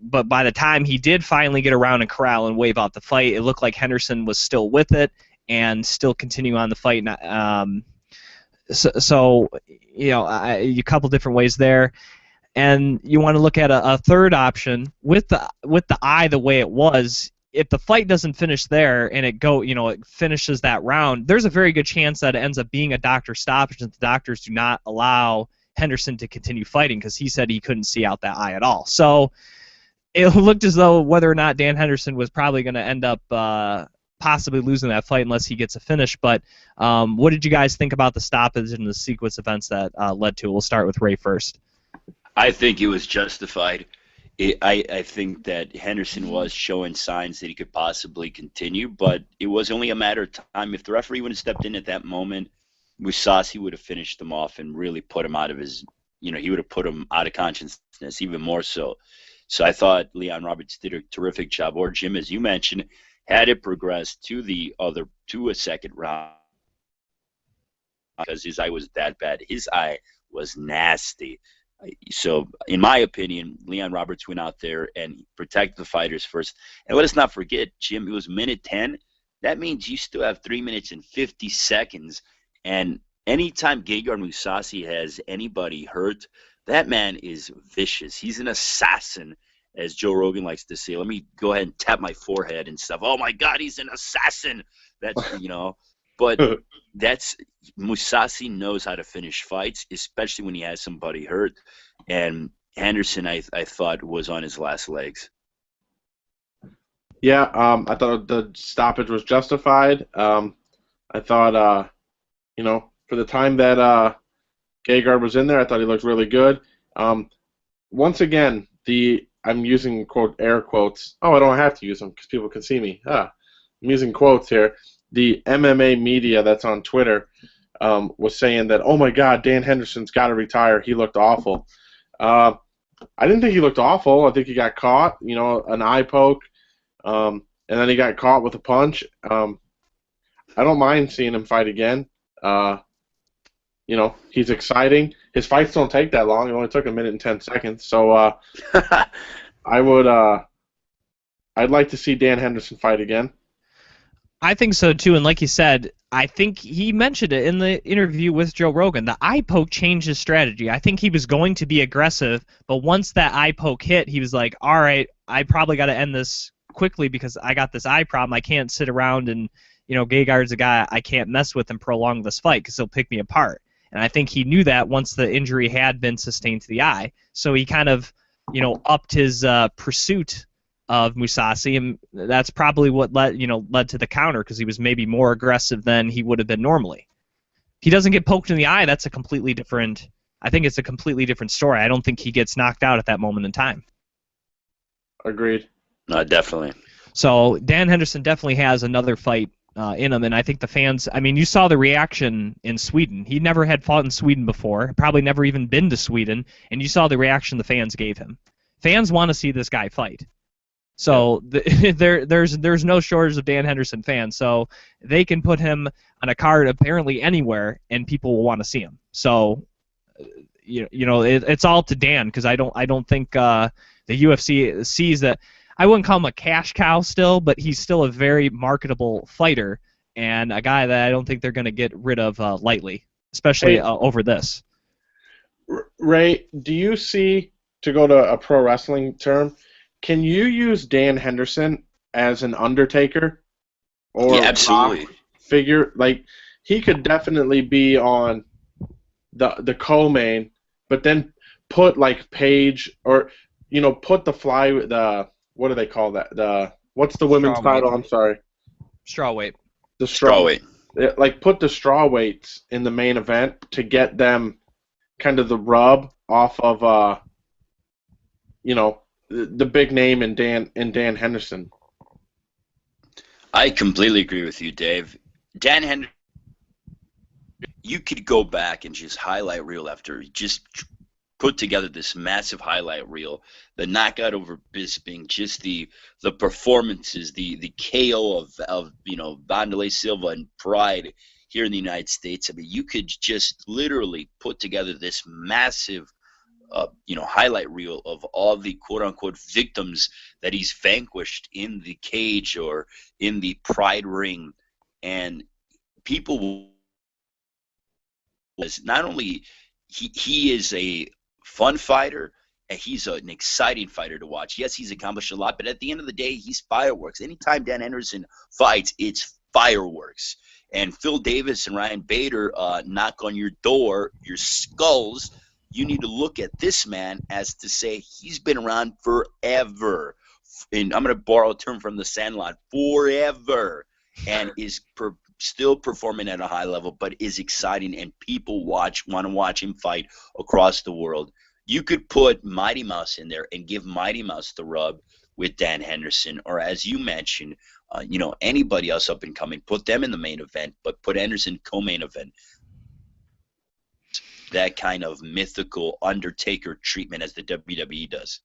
but by the time he did finally get around and corral and wave out the fight, it looked like Henderson was still with it and still continuing on the fight. So a couple different ways there. And you want to look at a third option with the eye the way it was. If the fight doesn't finish there and it finishes that round, there's a very good chance that it ends up being a doctor stoppage, and the doctors do not allow Henderson to continue fighting because he said he couldn't see out that eye at all. So it looked as though whether or not Dan Henderson was probably going to end up possibly losing that fight unless he gets a finish. But what did you guys think about the stoppage and the sequence events that led to it? We'll start with Ray first. I think it was justified. I think that Henderson was showing signs that he could possibly continue, but it was only a matter of time. If the referee would have stepped in at that moment, Mousasi would have finished him off and really put him out of his, he would have put him out of consciousness even more so. So I thought Leon Roberts did a terrific job. Or Jim, as you mentioned, had it progressed to a second round, because his eye was that bad. His eye was nasty. So, in my opinion, Leon Roberts went out there and protected the fighters first. And let us not forget, Jim, it was minute 10. That means you still have 3 minutes and 50 seconds. And anytime Gegard Mousasi has anybody hurt, that man is vicious. He's an assassin, as Joe Rogan likes to say. Let me go ahead and tap my forehead and stuff. Oh, my God, he's an assassin. That's, But Mousasi knows how to finish fights, especially when he has somebody hurt. And Henderson, I thought, was on his last legs. Yeah, I thought the stoppage was justified. I thought, for the time that Gegard was in there, I thought he looked really good. Once again, I'm using quote air quotes. Oh, I don't have to use them because people can see me. I'm using quotes here. The MMA media that's on Twitter was saying that, oh my God, Dan Henderson's got to retire. He looked awful. I didn't think he looked awful. I think he got caught, an eye poke, and then he got caught with a punch. I don't mind seeing him fight again. He's exciting. His fights don't take that long. It only took a minute and 10 seconds. So I'd like to see Dan Henderson fight again. I think so too, and like you said, I think he mentioned it in the interview with Joe Rogan. The eye poke changed his strategy. I think he was going to be aggressive, but once that eye poke hit, he was like, all right, I probably got to end this quickly because I got this eye problem. I can't sit around and, Gegard's a guy I can't mess with and prolong this fight because he'll pick me apart. And I think he knew that once the injury had been sustained to the eye. So he kind of, upped his pursuit of Mousasi, and that's probably what led to the counter because he was maybe more aggressive than he would have been normally. If he doesn't get poked in the eye, that's a completely different. I think it's a completely different story. I don't think he gets knocked out at that moment in time. Agreed. Definitely. So Dan Henderson definitely has another fight in him, and I think the fans. I mean, you saw the reaction in Sweden. He never had fought in Sweden before, probably never even been to Sweden, and you saw the reaction the fans gave him. Fans want to see this guy fight. So there's no shortage of Dan Henderson fans. So they can put him on a card apparently anywhere, and people will want to see him. So it's all up to Dan because I don't think the UFC sees that. I wouldn't call him a cash cow still, but he's still a very marketable fighter and a guy that I don't think they're going to get rid of lightly, especially over this. Ray, do you see, to go to a pro wrestling term, can you use Dan Henderson as an Undertaker or Yeah, absolutely. Rock figure. Like he could definitely be on the co-main, but then put like Paige or put the what do they call that? What's the women's Straw weight. title? I'm sorry. Straw weight. The straw. Strawweight. Like put the straw weights in the main event to get them kind of the rub off of the big name in Dan Henderson. I completely agree with you, Dave. Dan Henderson, you could go back and just highlight reel after just put together this massive highlight reel, the knockout over Bisping, just the performances, the KO of Wanderlei Silva and Pride here in the United States. I mean, you could just literally put together this massive highlight reel of all the quote-unquote victims that he's vanquished in the cage or in the Pride ring. And people was not only he is a fun fighter, and he's an exciting fighter to watch. Yes, he's accomplished a lot, but at the end of the day, he's fireworks. Anytime Dan Henderson fights, it's fireworks. And Phil Davis and Ryan Bader knock on your door, your skulls. You need to look at this man as to say he's been around forever. And I'm going to borrow a term from the Sandlot, forever, and is still performing at a high level, but is exciting, and people want to watch him fight across the world. You could put Mighty Mouse in there and give Mighty Mouse the rub with Dan Henderson, or as you mentioned, anybody else up and coming, put them in the main event, but put Henderson co-main event. That kind of mythical Undertaker treatment as the WWE does.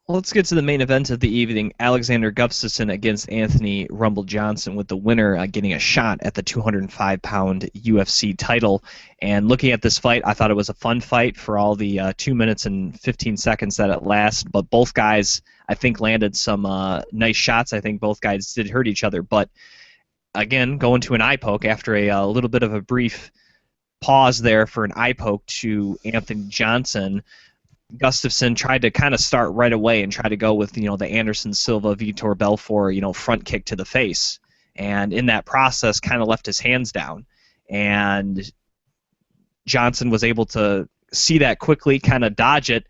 Well, let's get to the main event of the evening. Alexander Gustafsson against Anthony Rumble Johnson, with the winner getting a shot at the 205-pound UFC title. And looking at this fight, I thought it was a fun fight for all the 2 minutes and 15 seconds that it lasted. But both guys, I think, landed some nice shots. I think both guys did hurt each other. But, again, going to an eye poke after a little bit of a brief pause there for an eye poke to Anthony Johnson. Gustafsson tried to kind of start right away and try to go with the Anderson Silva, Vitor Belfort, front kick to the face, and in that process kind of left his hands down, and Johnson was able to see that quickly, kind of dodge it,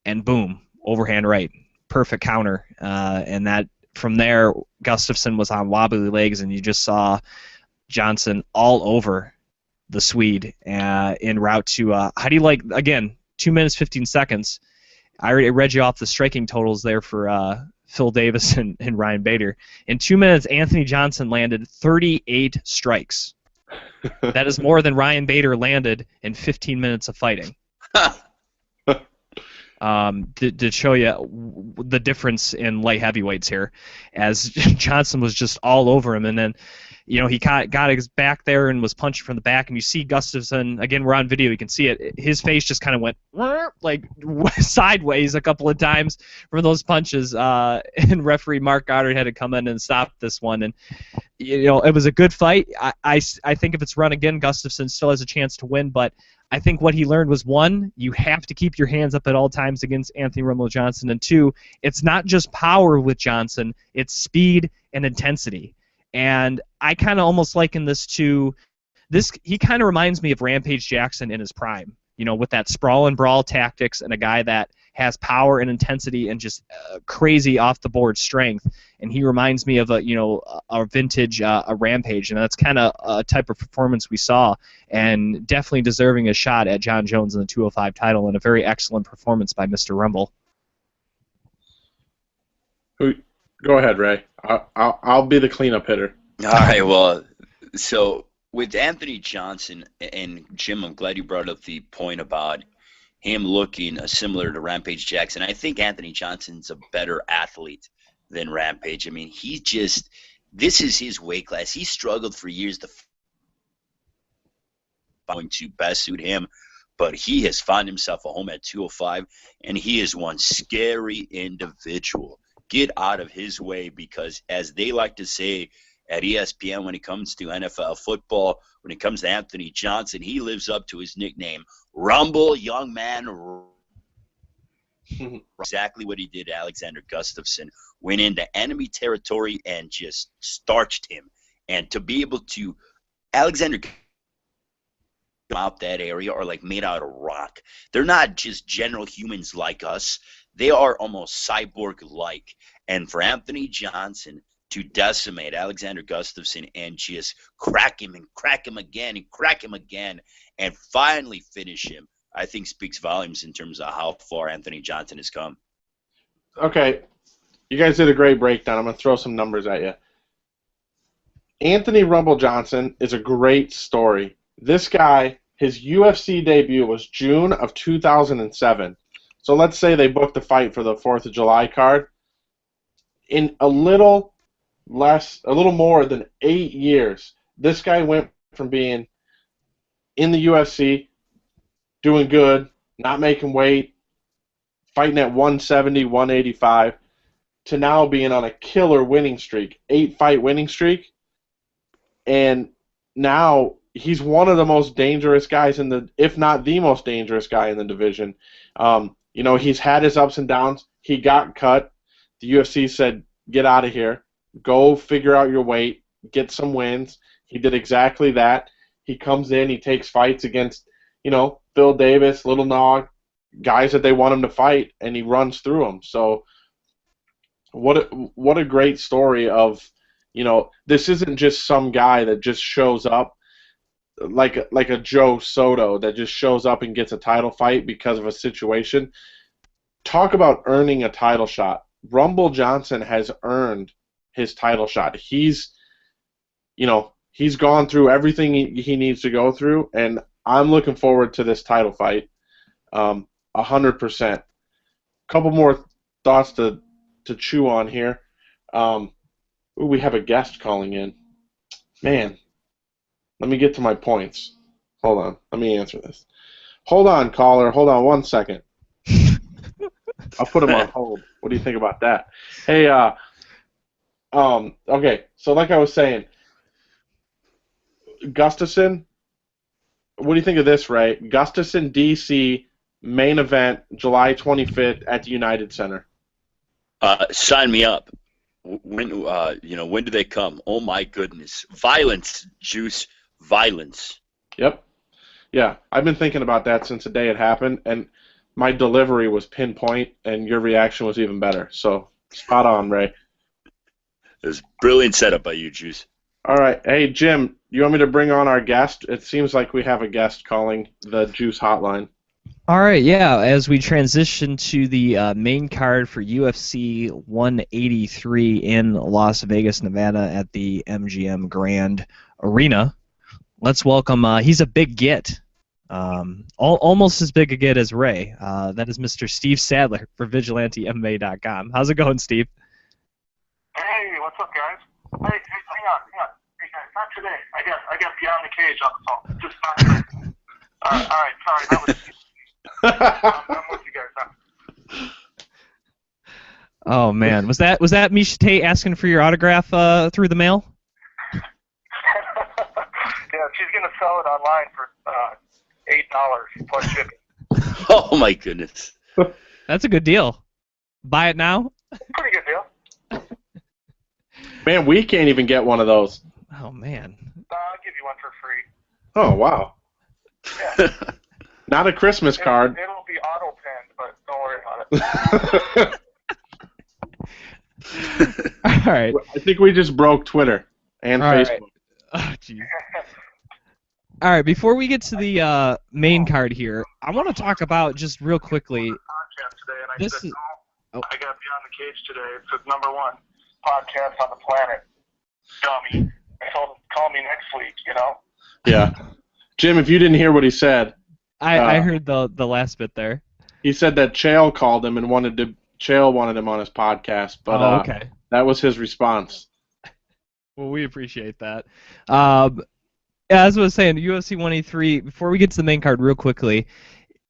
and boom, overhand right, perfect counter, and that from there Gustafsson was on wobbly legs, and you just saw Johnson all over the Swede en route to how do you like, again, 2 minutes, 15 seconds. I already read you off the striking totals there for Phil Davis and Ryan Bader. In 2 minutes, Anthony Johnson landed 38 strikes. That is more than Ryan Bader landed in 15 minutes of fighting. To show you the difference in light heavyweights here, as Johnson was just all over him, and then he got his back there and was punching from the back, and you see Gustafsson, again, we're on video, you can see it, his face just kind of went like sideways a couple of times from those punches, and referee Mark Goddard had to come in and stop this one, and it was a good fight. I think if it's run again, Gustafsson still has a chance to win, but I think what he learned was, one, you have to keep your hands up at all times against Anthony Rumble Johnson, and two, it's not just power with Johnson, it's speed and intensity. And I kind of almost liken this to this. He kind of reminds me of Rampage Jackson in his prime, with that sprawl and brawl tactics, and a guy that has power and intensity and just crazy off the board strength. And he reminds me of a vintage a Rampage, and that's kind of a type of performance we saw, and definitely deserving a shot at John Jones in the 205 title, and a very excellent performance by Mr. Rumble. Go ahead, Ray. I'll be the cleanup hitter. All right, well, so with Anthony Johnson, and Jim, I'm glad you brought up the point about him looking similar to Rampage Jackson. I think Anthony Johnson's a better athlete than Rampage. I mean, this is his weight class. He struggled for years to going to best suit him, but he has found himself a home at 205, and he is one scary individual. Get out of his way, because as they like to say at ESPN when it comes to NFL football, when it comes to Anthony Johnson, he lives up to his nickname, Rumble, young man. Exactly what he did to Alexander Gustafsson. Went into enemy territory and just starched him. And to be able to, Alexander out that area are like made out of rock. They're not just general humans like us. They are almost cyborg-like. And for Anthony Johnson to decimate Alexander Gustafsson and just crack him again and crack him again and finally finish him, I think speaks volumes in terms of how far Anthony Johnson has come. Okay, you guys did a great breakdown. I'm going to throw some numbers at you. Anthony Rumble Johnson is a great story. This guy, his UFC debut was June of 2007. So let's say they booked the fight for the 4th of July card. In a little more than 8 years, this guy went from being in the UFC, doing good, not making weight, fighting at 170, 185, to now being on a killer winning streak, 8-fight winning streak. And now he's one of the most dangerous guys if not the most dangerous guy in the division. He's had his ups and downs. He got cut. The UFC said, get out of here. Go figure out your weight. Get some wins. He did exactly that. He comes in. He takes fights against, Phil Davis, Little Nog, guys that they want him to fight, and he runs through them. So what a great story of, this isn't just some guy that just shows up like a Joe Soto that just shows up and gets a title fight because of a situation. Talk about earning a title shot. Rumble Johnson has earned his title shot. He's gone through everything he needs to go through, and I'm looking forward to this title fight 100%. Couple more thoughts to chew on here. We have a guest calling in. Man, let me get to my points. Hold on. Let me answer this. Hold on, caller. Hold on 1 second. I'll put him on hold. What do you think about that? Hey, okay. So like I was saying, Gustafsson, what do you think of this, Ray? Gustafsson, DC, main event, July 25th at the United Center. Sign me up. When do they come? Oh my goodness! Violence, Juice, violence. Yep. Yeah, I've been thinking about that since the day it happened, and my delivery was pinpoint, and your reaction was even better. So spot on, Ray. It was a brilliant setup by you, Juice. All right. Hey, Jim, you want me to bring on our guest? It seems like we have a guest calling the Juice hotline. All right, yeah, as we transition to the main card for UFC 183 in Las Vegas, Nevada at the MGM Grand Arena, let's welcome, he's a big get, almost as big a get as Ray. That is Mr. Steve Sadler for VigilanteMMA.com. How's it going, Steve? Hey, what's up, guys? Hey, hang on. Hey, guys, not today. I got Beyond the Cage on the phone. Just not today. All right, sorry, that was... I'm with you guys now. Oh man, was that Miesha Tate asking for your autograph through the mail? Yeah, she's gonna sell it online for $8 plus shipping. Oh my goodness. That's a good deal. Buy it now. Pretty good deal. Man, we can't even get one of those. Oh man. I'll give you one for free. Oh wow. Yeah. Not a Christmas card. It'll be auto-penned, but don't worry about it. All right. I think we just broke Twitter and Facebook. Oh, geez. All right, before we get to the main card here, I want to talk about just real quickly. Podcast today, and I This said, is- I got Beyond the Cage today. It says #1 podcast on the planet. Dummy. I told him, call me next week, Yeah. Jim, if you didn't hear what he said, I heard the last bit there. he said that Chael called him and Chael wanted him on his podcast, but Okay. that was his response. Well, we appreciate that. As I was saying, UFC 183, before we get to the main card real quickly,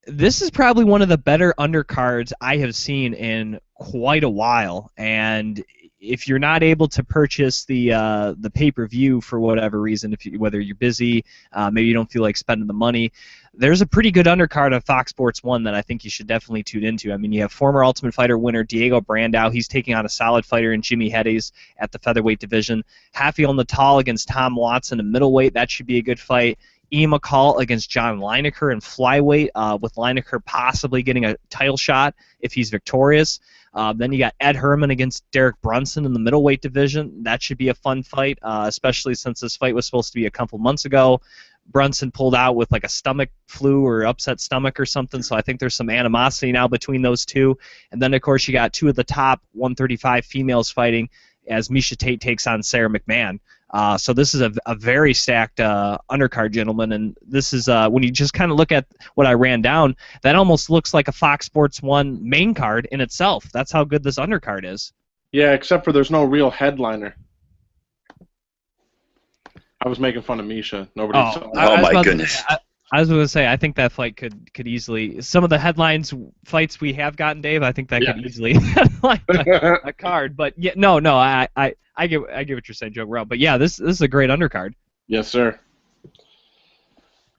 this is probably one of the better undercards I have seen in quite a while. And, if you're not able to purchase the pay-per-view for whatever reason, whether you're busy, maybe you don't feel like spending the money, there's a pretty good undercard of Fox Sports 1 that I think you should definitely tune into. I mean, you have former Ultimate Fighter winner Diego Brandao. He's taking on a solid fighter in Jimmy Hedges at the featherweight division. Rafael Natal against Tom Watson in middleweight. That should be a good fight. Ian McCall against John Lineker in flyweight, with Lineker possibly getting a title shot if he's victorious. Then you got Ed Herman against Derek Brunson in the middleweight division. That should be a fun fight, especially since this fight was supposed to be a couple months ago. Brunson pulled out with like a stomach flu or upset stomach or something, so I think there's some animosity now between those two. And then, of course, you got two of the top 135 females fighting as Misha Tate takes on Sarah McMahon. So this is a very stacked undercard, gentlemen, and this is when you just kind of look at what I ran down, that almost looks like a Fox Sports 1 main card in itself. That's how good this undercard is. Yeah, except for there's no real headliner. I was making fun of Misha. Nobody saw that. Oh my goodness. I was going to say, I think that fight could easily, some of the headlines fights we have gotten, Dave, I think that could easily headline a card. But yeah, no, I get what you're saying, joke around. But yeah, this is a great undercard. Yes, sir.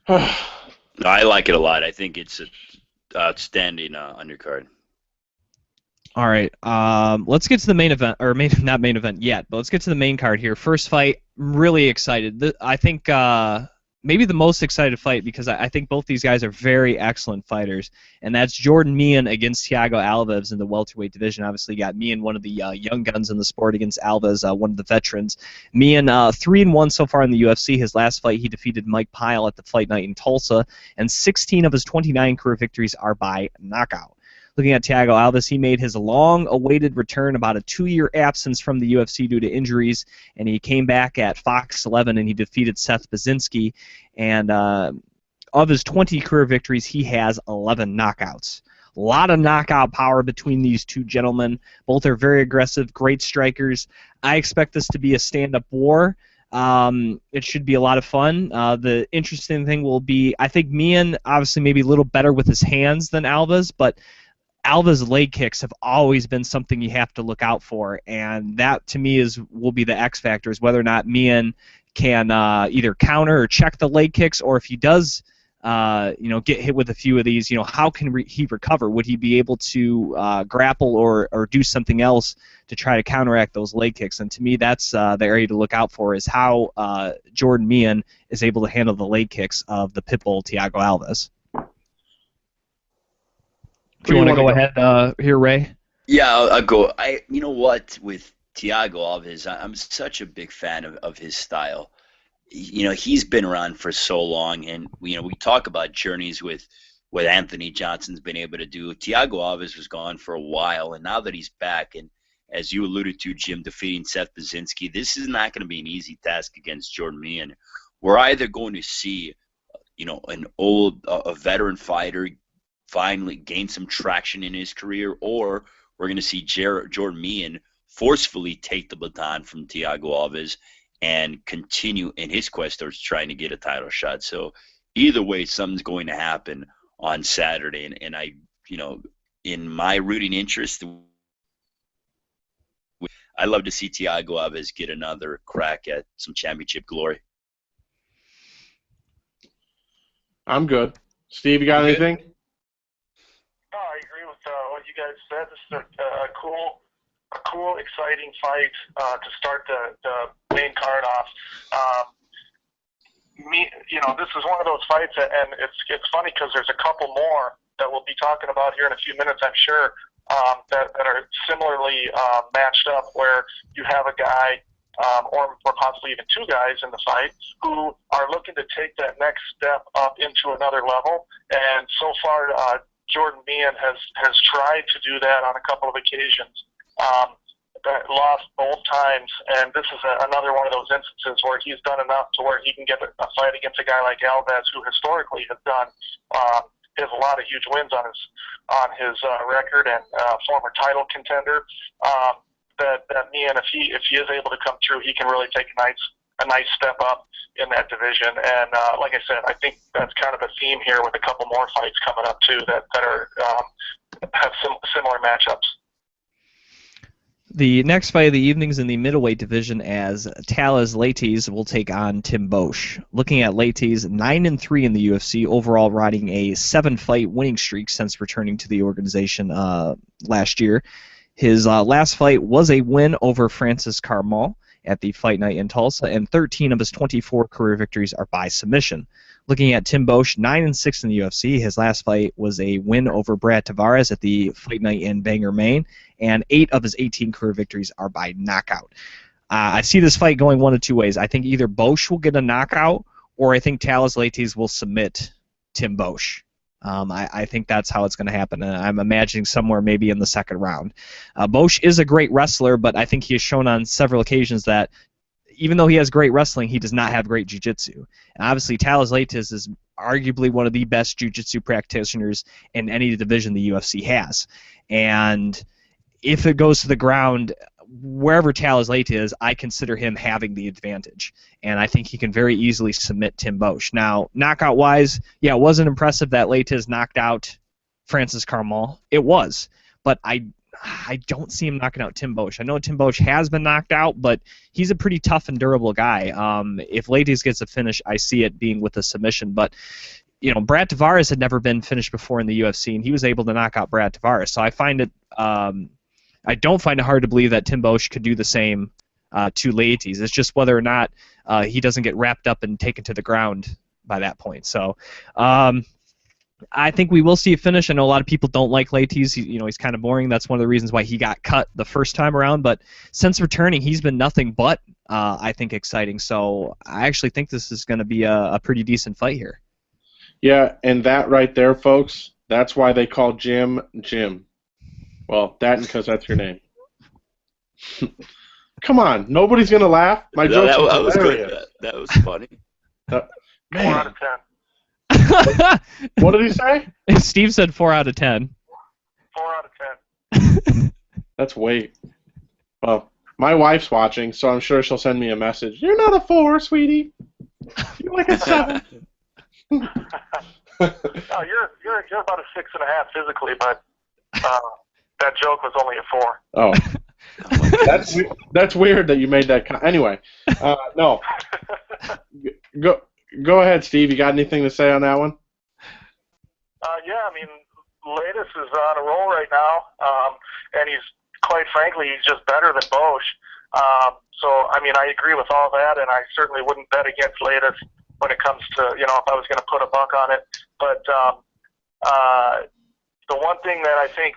I like it a lot. I think it's an outstanding undercard. All right, let's get to the main event, or maybe not main event yet, but let's get to the main card here. First fight, I'm really excited. I think maybe the most excited fight, because I think both these guys are very excellent fighters, and that's Jordan Meehan against Thiago Alves in the welterweight division. Obviously, you got Meehan, one of the young guns in the sport, against Alves, one of the veterans. Meehan 3-1 so far in the UFC. His last fight, he defeated Mike Pyle at the Fight Night in Tulsa, and 16 of his 29 career victories are by knockout. Looking at Thiago Alves, he made his long-awaited return, about a 2-year absence from the UFC due to injuries, and he came back at Fox 11 and he defeated Seth Baczynski. And of his 20 career victories, he has 11 knockouts. A lot of knockout power between these two gentlemen. Both are very aggressive, great strikers. I expect this to be a stand-up war. It should be a lot of fun. The interesting thing will be, I think Meehan obviously maybe a little better with his hands than Alves, but Alves' leg kicks have always been something you have to look out for, and that to me will be the X factor, is whether or not Meehan can either counter or check the leg kicks, or if he does get hit with a few of these, how can he recover? Would he be able to grapple or do something else to try to counteract those leg kicks? And to me, that's the area to look out for, is how Jordan Meehan is able to handle the leg kicks of the pitbull Thiago Alves. Do you want to go ahead here, Ray? Yeah, I'll go. You know what, with Thiago Alves, I'm such a big fan of his style. He's been around for so long, and we talk about journeys with what Anthony Johnson's been able to do. Thiago Alves was gone for a while, and now that he's back, and as you alluded to, Jim, defeating Seth Baczynski, this is not going to be an easy task against Jordan Meehan. We're either going to see, a veteran fighter finally gain some traction in his career, or we're going to see Jordan Meehan forcefully take the baton from Thiago Alves and continue in his quest towards trying to get a title shot. So either way, something's going to happen on Saturday, and I, in my rooting interest, I love to see Thiago Alves get another crack at some championship glory. I'm good. Steve, you got anything? No, I agree with what you guys said. This is a cool, exciting fight to start the main card off. This is one of those fights, and it's funny because there's a couple more that we'll be talking about here in a few minutes, I'm sure, that are similarly matched up, where you have a guy or possibly even two guys in the fight who are looking to take that next step up into another level. And so far, Jordan Meehan has tried to do that on a couple of occasions, lost both times, and this is another one of those instances where he's done enough to where he can get a fight against a guy like Alves, who historically has done has a lot of huge wins on his record, and former title contender. That Meehan, if he is able to come through, he can really take a nice step up in that division. And like I said, I think that's kind of a theme here with a couple more fights coming up too that are have similar matchups. The next fight of the evening is in the middleweight division as Talas Leites will take on Tim Boesch. Looking at Leites, 9-3 in the UFC, overall riding a 7-fight winning streak since returning to the organization last year. His last fight was a win over Francis Carmel at the Fight Night in Tulsa, and 13 of his 24 career victories are by submission. Looking at Tim Boesch, 9-6 in the UFC. His last fight was a win over Brad Tavares at the Fight Night in Bangor, Maine, and 8 of his 18 career victories are by knockout. I see this fight going one of two ways. I think either Boesch will get a knockout, or I think Talas Leites will submit Tim Boesch. I think that's how it's going to happen, and I'm imagining somewhere maybe in the second round. Boesch is a great wrestler, but I think he has shown on several occasions that even though he has great wrestling, he does not have great jiu-jitsu. And obviously, Talas Leites is arguably one of the best jiu-jitsu practitioners in any division the UFC has. And if it goes to the ground, wherever Talas Leites is, I consider him having the advantage. And I think he can very easily submit Tim Boesch. Now, knockout-wise, yeah, it wasn't impressive that Leites knocked out Francis Carmel. It was. But I don't see him knocking out Tim Boesch. I know Tim Boesch has been knocked out, but he's a pretty tough and durable guy. If Leites gets a finish, I see it being with a submission. But, you know, Brad Tavares had never been finished before in the UFC, and he was able to knock out Brad Tavares. So I find it, I don't find it hard to believe that Tim Boesch could do the same to Leites. It's just whether or not he doesn't get wrapped up and taken to the ground by that point. So, I think we will see a finish. I know a lot of people don't like Leites. He's kind of boring. That's one of the reasons why he got cut the first time around. But since returning, he's been nothing but, I think, exciting. So I actually think this is going to be a pretty decent fight here. Yeah, and that right there, folks, that's why they call Jim Jim. Well, that because that's your name. Come on, nobody's going to laugh? My joke was good. That was funny. 4 out of 10. What did he say? Steve said 4 out of 10. 4 out of 10. That's weight. Well, my wife's watching, so I'm sure she'll send me a message. You're not a 4, sweetie. You're like a 7. No, you're about a 6.5 physically, but that joke was only a 4. Oh, that's weird that you made that. Anyway, no. Go ahead, Steve. You got anything to say on that one? Yeah, I mean, Leites is on a roll right now, and quite frankly, he's just better than Boesch. So, I mean, I agree with all that, and I certainly wouldn't bet against Leites when it comes to, if I was going to put a buck on it. But the one thing that I think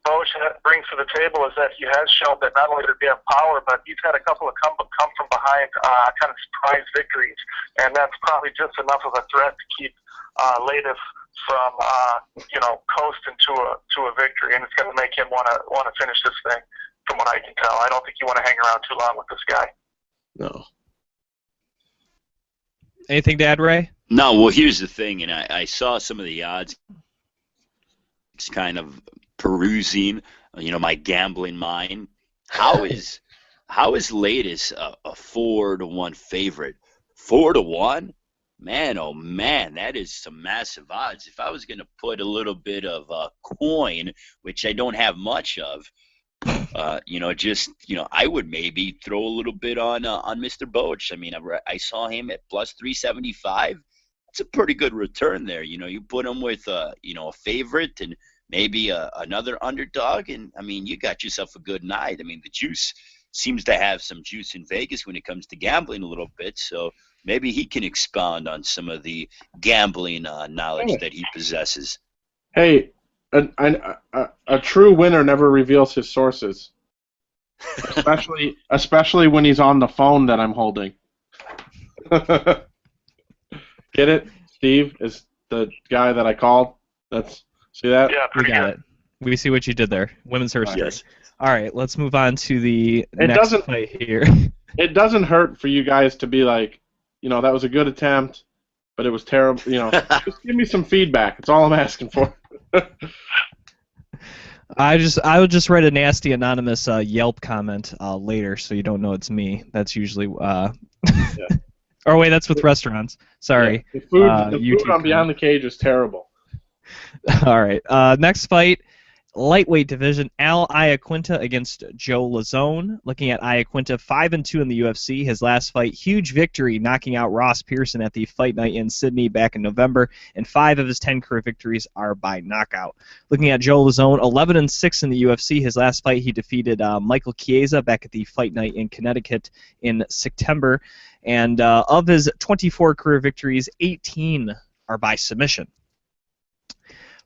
Boesch brings to the table is that he has shown that not only does he have power, but he's had a couple of come from behind kind of surprise victories, and that's probably just enough of a threat to keep Leites from coasting to a victory, and it's going to make him want to finish this thing. From what I can tell, I don't think you want to hang around too long with this guy. No. Anything to add, Ray? No. Well, here's the thing, and I saw some of the odds. It's kind of perusing, my gambling mind. How is Leites a 4-1 favorite? 4-1? Man, oh man, that is some massive odds. If I was going to put a little bit of a coin, which I don't have much of, I would maybe throw a little bit on Mr. Boesch. I mean, I saw him at plus 375. It's a pretty good return there. You put him with a favorite and maybe another underdog, and I mean, you got yourself a good night. I mean, the juice seems to have some juice in Vegas when it comes to gambling a little bit, so maybe he can expound on some of the gambling knowledge that he possesses. Hey, a true winner never reveals his sources, especially when he's on the phone that I'm holding. Get it? Steve is the guy that I called. See that? Yeah, We pretty got good. it. We see what you did there. Women's history. Yes. All right, let's move on to the next fight here. It doesn't hurt for you guys to be like, that was a good attempt, but it was terrible. Just give me some feedback. That's all I'm asking for. I would just write a nasty anonymous Yelp comment later, so you don't know it's me. That's usually. Or wait, that's with restaurants. Sorry. Yeah. The food on Beyond the Cage is terrible. All right. Next fight, lightweight division, Al Iaquinta against Joe Lazzone. Looking at Iaquinta, 5-2 in the UFC. His last fight, huge victory, knocking out Ross Pearson at the Fight Night in Sydney back in November, and 5 of his 10 career victories are by knockout. Looking at Joe Lazzone, 11-6 in the UFC. His last fight, he defeated Michael Chiesa back at the Fight Night in Connecticut in September, and of his 24 career victories, 18 are by submission.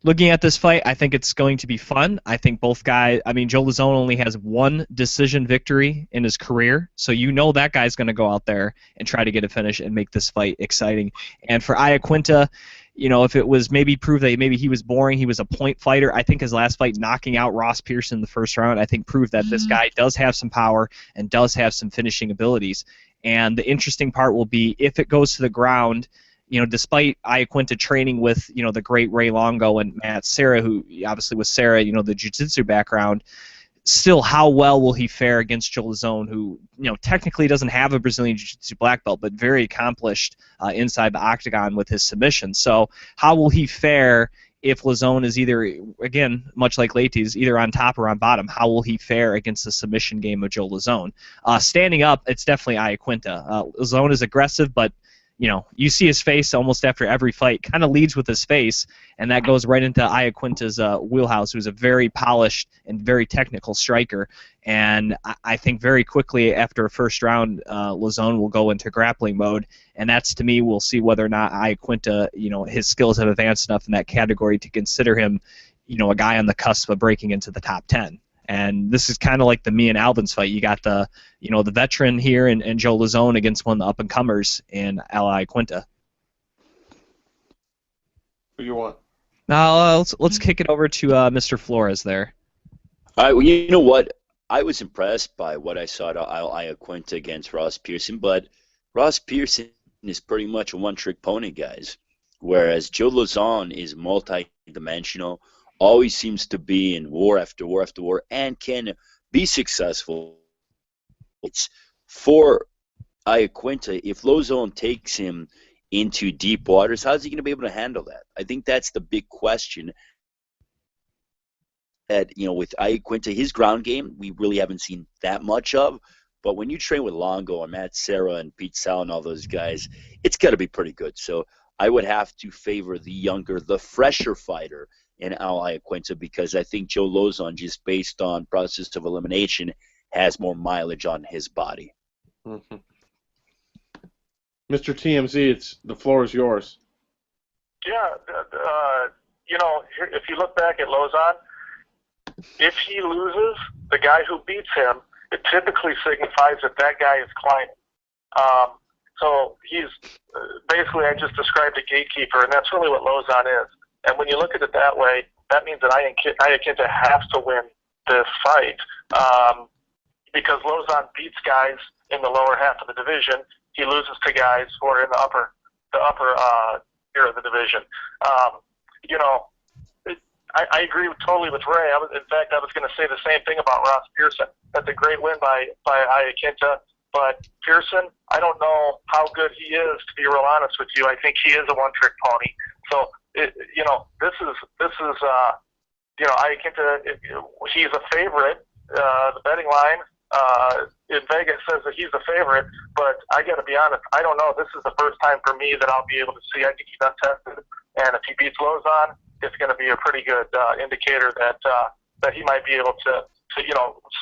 Looking at this fight, I think it's going to be fun. I think both guys, Joe Lazzone only has 1 decision victory in his career, so you know that guy's going to go out there and try to get a finish and make this fight exciting. And for Iaquinta, if it was maybe prove that maybe he was boring, he was a point fighter, I think his last fight, knocking out Ross Pearson in the first round, I think proved that this guy does have some power and does have some finishing abilities. And the interesting part will be if it goes to the ground, despite Iaquinta training with, the great Ray Longo and Matt Serra, who obviously was Serra, the jiu-jitsu background, still how well will he fare against Joe Lazzone, who, technically doesn't have a Brazilian jiu-jitsu black belt, but very accomplished inside the octagon with his submission. So how will he fare if Lazzone is either, again, much like Leites, either on top or on bottom? How will he fare against the submission game of Joe Lazzone? Standing up, it's definitely Iaquinta. Lazzone is aggressive, but you see his face almost after every fight, kind of leads with his face, and that goes right into Iaquinta's wheelhouse, who's a very polished and very technical striker. And I think very quickly after a first round, Lazzone will go into grappling mode, and that's, to me, we'll see whether or not Iaquinta, his skills have advanced enough in that category to consider him, a guy on the cusp of breaking into the top 10. And this is kind of like the me and Alvin's fight. You got the veteran here and Joe Lazzone against one of the up-and-comers in Al Iaquinta. Who you want? Now let's kick it over to Mr. Flores there. Well, you know what? I was impressed by what I saw at Al Iaquinta against Ross Pearson, but Ross Pearson is pretty much a one-trick pony, guys, whereas Joe Lazzone is multi-dimensional, always seems to be in war after war after war, and can be successful. It's for Iaquinta, if Lazzone takes him into deep waters, how's he going to be able to handle that? I think that's the big question. That, with Iaquinta, his ground game, we really haven't seen that much of. But when you train with Longo and Matt Serra and Pete Sal and all those guys, it's got to be pretty good. So I would have to favor the younger, the fresher fighter in Al Iaquinta, because I think Joe Lazzone, just based on process of elimination, has more mileage on his body. Mm-hmm. Mr. TMZ, the floor is yours. Yeah, if you look back at Lazzone, if he loses, the guy who beats him, it typically signifies that that guy is climbing. So he's basically, I just described a gatekeeper, and that's really what Lazzone is. And when you look at it that way, that means that Iaquinta has to win this fight because Lazzone beats guys in the lower half of the division. He loses to guys who are in the upper tier of the division. I agree totally with Ray. In fact, I was going to say the same thing about Ross Pearson. That's a great win by Iaquinta. But Pearson, I don't know how good he is, to be real honest with you. I think he is a one-trick pony. So, this is Iaquinta, he's a favorite. The betting line in Vegas says that he's a favorite, but I got to be honest, I don't know. This is the first time for me that I'll be able to see. I think he's untested, and if he beats Lazzone, it's going to be a pretty good indicator that he might be able to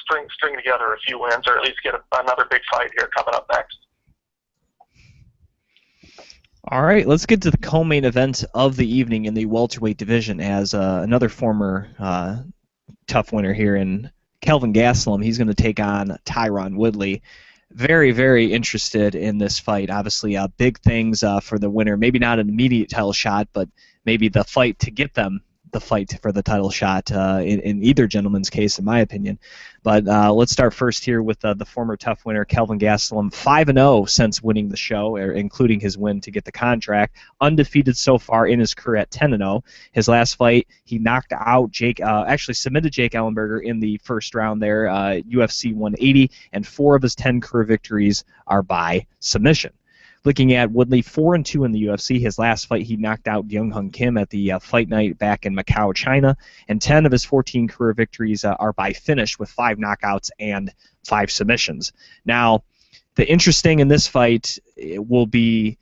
string together a few wins, or at least get another big fight here coming up next. All right, let's get to the co-main event of the evening in the welterweight division, as another former tough winner here in Kelvin Gastelum. He's going to take on Tyron Woodley. Very, very interested in this fight. Obviously, big things for the winner. Maybe not an immediate title shot, but maybe the fight to get them the fight for the title shot in either gentleman's case, in my opinion. But let's start first here with the former tough winner, Kelvin Gastelum, 5-0 since winning the show, including his win to get the contract. Undefeated so far in his career at 10-0. His last fight, he knocked out actually submitted Jake Ellenberger in the first round there, UFC 180, and 4 of his 10 career victories are by submission. Looking at Woodley, 4-2 in the UFC. His last fight, he knocked out Young-Hung Kim at the fight night back in Macau, China. And 10 of his 14 career victories are by finish with 5 knockouts and 5 submissions. Now, the interesting in this fight will be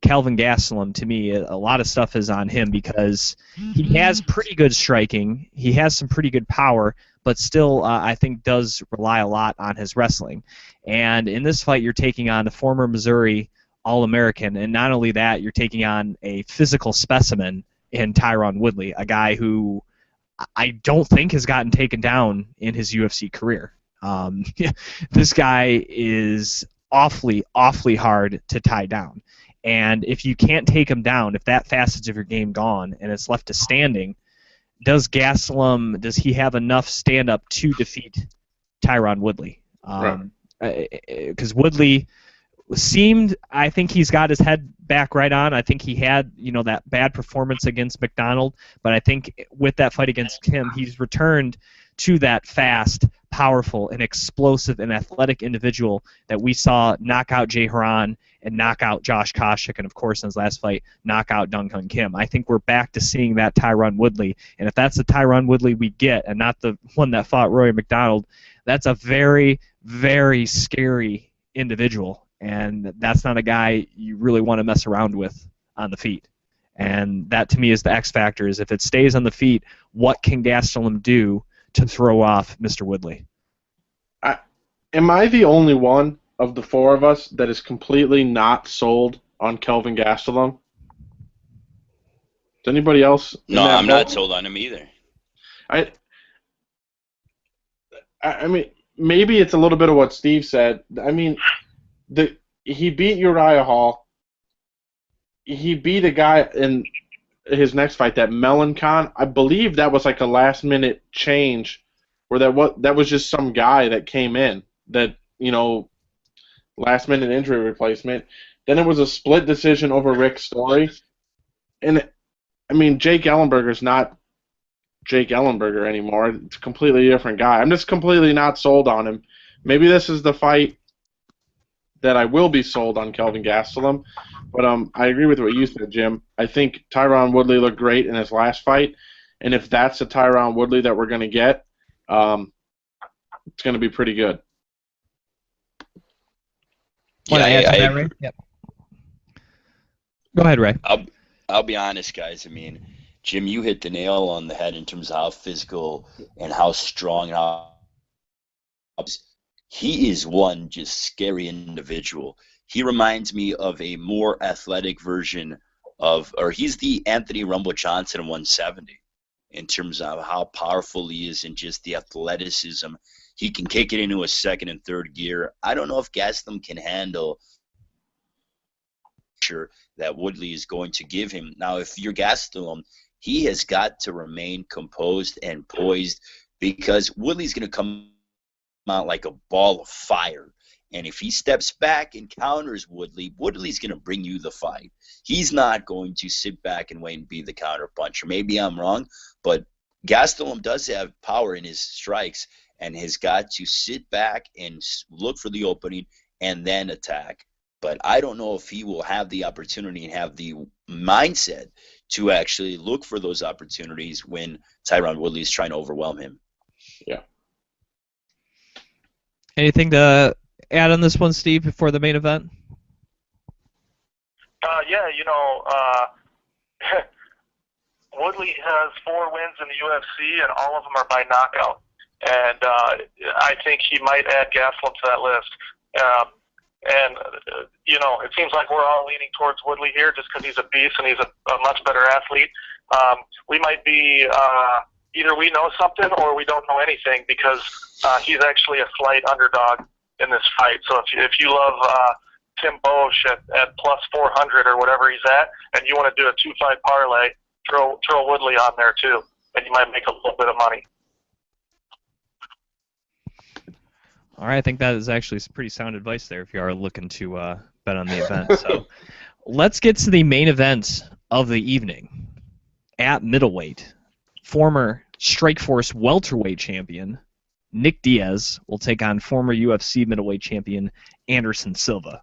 Kelvin Gastelum. To me, a lot of stuff is on him because he has pretty good striking. He has some pretty good power, but still, I think, does rely a lot on his wrestling. And in this fight, you're taking on the former Missouri All-American, and not only that, you're taking on a physical specimen in Tyron Woodley, a guy who I don't think has gotten taken down in his UFC career. This guy is awfully, awfully hard to tie down. And if you can't take him down, if that facet of your game gone and it's left to standing, does he have enough stand-up to defeat Tyron Woodley? Because Woodley seemed, I think he's got his head back right on. I think he had, that bad performance against McDonald, but I think with that fight against him, he's returned to that fast, powerful, and explosive and athletic individual that we saw knock out Jay Haran and knock out Josh Koscheck, and of course in his last fight, knock out Young-Hung Kim. I think we're back to seeing that Tyron Woodley, and if that's the Tyron Woodley we get, and not the one that fought Roy McDonald, that's a very, very scary individual, and that's not a guy you really want to mess around with on the feet. And that to me is the X factor, is if it stays on the feet, what can Gastelum do to throw off Mr. Woodley? Am I the only one of the 4 of us that is completely not sold on Kelvin Gastelum? Is anybody else? No, I'm not sold on him either. I mean, maybe it's a little bit of what Steve said. I mean, he beat Uriah Hall. He beat a guy in his next fight, that Melancon. I believe that was like a last-minute change, where that was just some guy that came in that, last-minute injury replacement. Then it was a split decision over Rick Story. And, I mean, Jake Ellenberger's not Jake Ellenberger anymore. It's a completely different guy. I'm just completely not sold on him. Maybe this is the fight that I will be sold on Kelvin Gastelum. But I agree with what you said, Jim. I think Tyron Woodley looked great in his last fight. And if that's the Tyron Woodley that we're going to get, it's going to be pretty good. Want to add to that, Ray? Yep. Go ahead, Ray. I'll be honest, guys. I mean, Jim, you hit the nail on the head in terms of how physical and how strong and how he is one just scary individual. He reminds me of a more athletic version or he's the Anthony Rumble Johnson in 170 in terms of how powerful he is and just the athleticism. He can kick it into a second and third gear. I don't know if Gastelum can handle that Woodley is going to give him. Now, if you're Gastelum, he has got to remain composed and poised, because Woodley's going to come out like a ball of fire. And if he steps back and counters Woodley's going to bring you the fight. He's not going to sit back and wait and be the counter puncher. Maybe I'm wrong, but Gastelum does have power in his strikes and has got to sit back and look for the opening and then attack. But I don't know if he will have the opportunity and have the mindset to actually look for those opportunities when Tyron Woodley is trying to overwhelm him. Yeah. Anything to add on this one, Steve, before the main event? Woodley has 4 wins in the UFC, and all of them are by knockout. And I think he might add Gastelum to that list. It seems like we're all leaning towards Woodley here just because he's a beast and he's a much better athlete. We might be either we know something or we don't know anything, because he's actually a slight underdog in this fight. So if you love Tim Bosch at plus 400 or whatever he's at, and you want to do a 2-fight parlay, throw Woodley on there too, and you might make a little bit of money. All right, I think that is actually some pretty sound advice there if you are looking to bet on the event. So let's get to the main event of the evening. At middleweight, former Strikeforce welterweight champion Nick Diaz will take on former UFC middleweight champion Anderson Silva.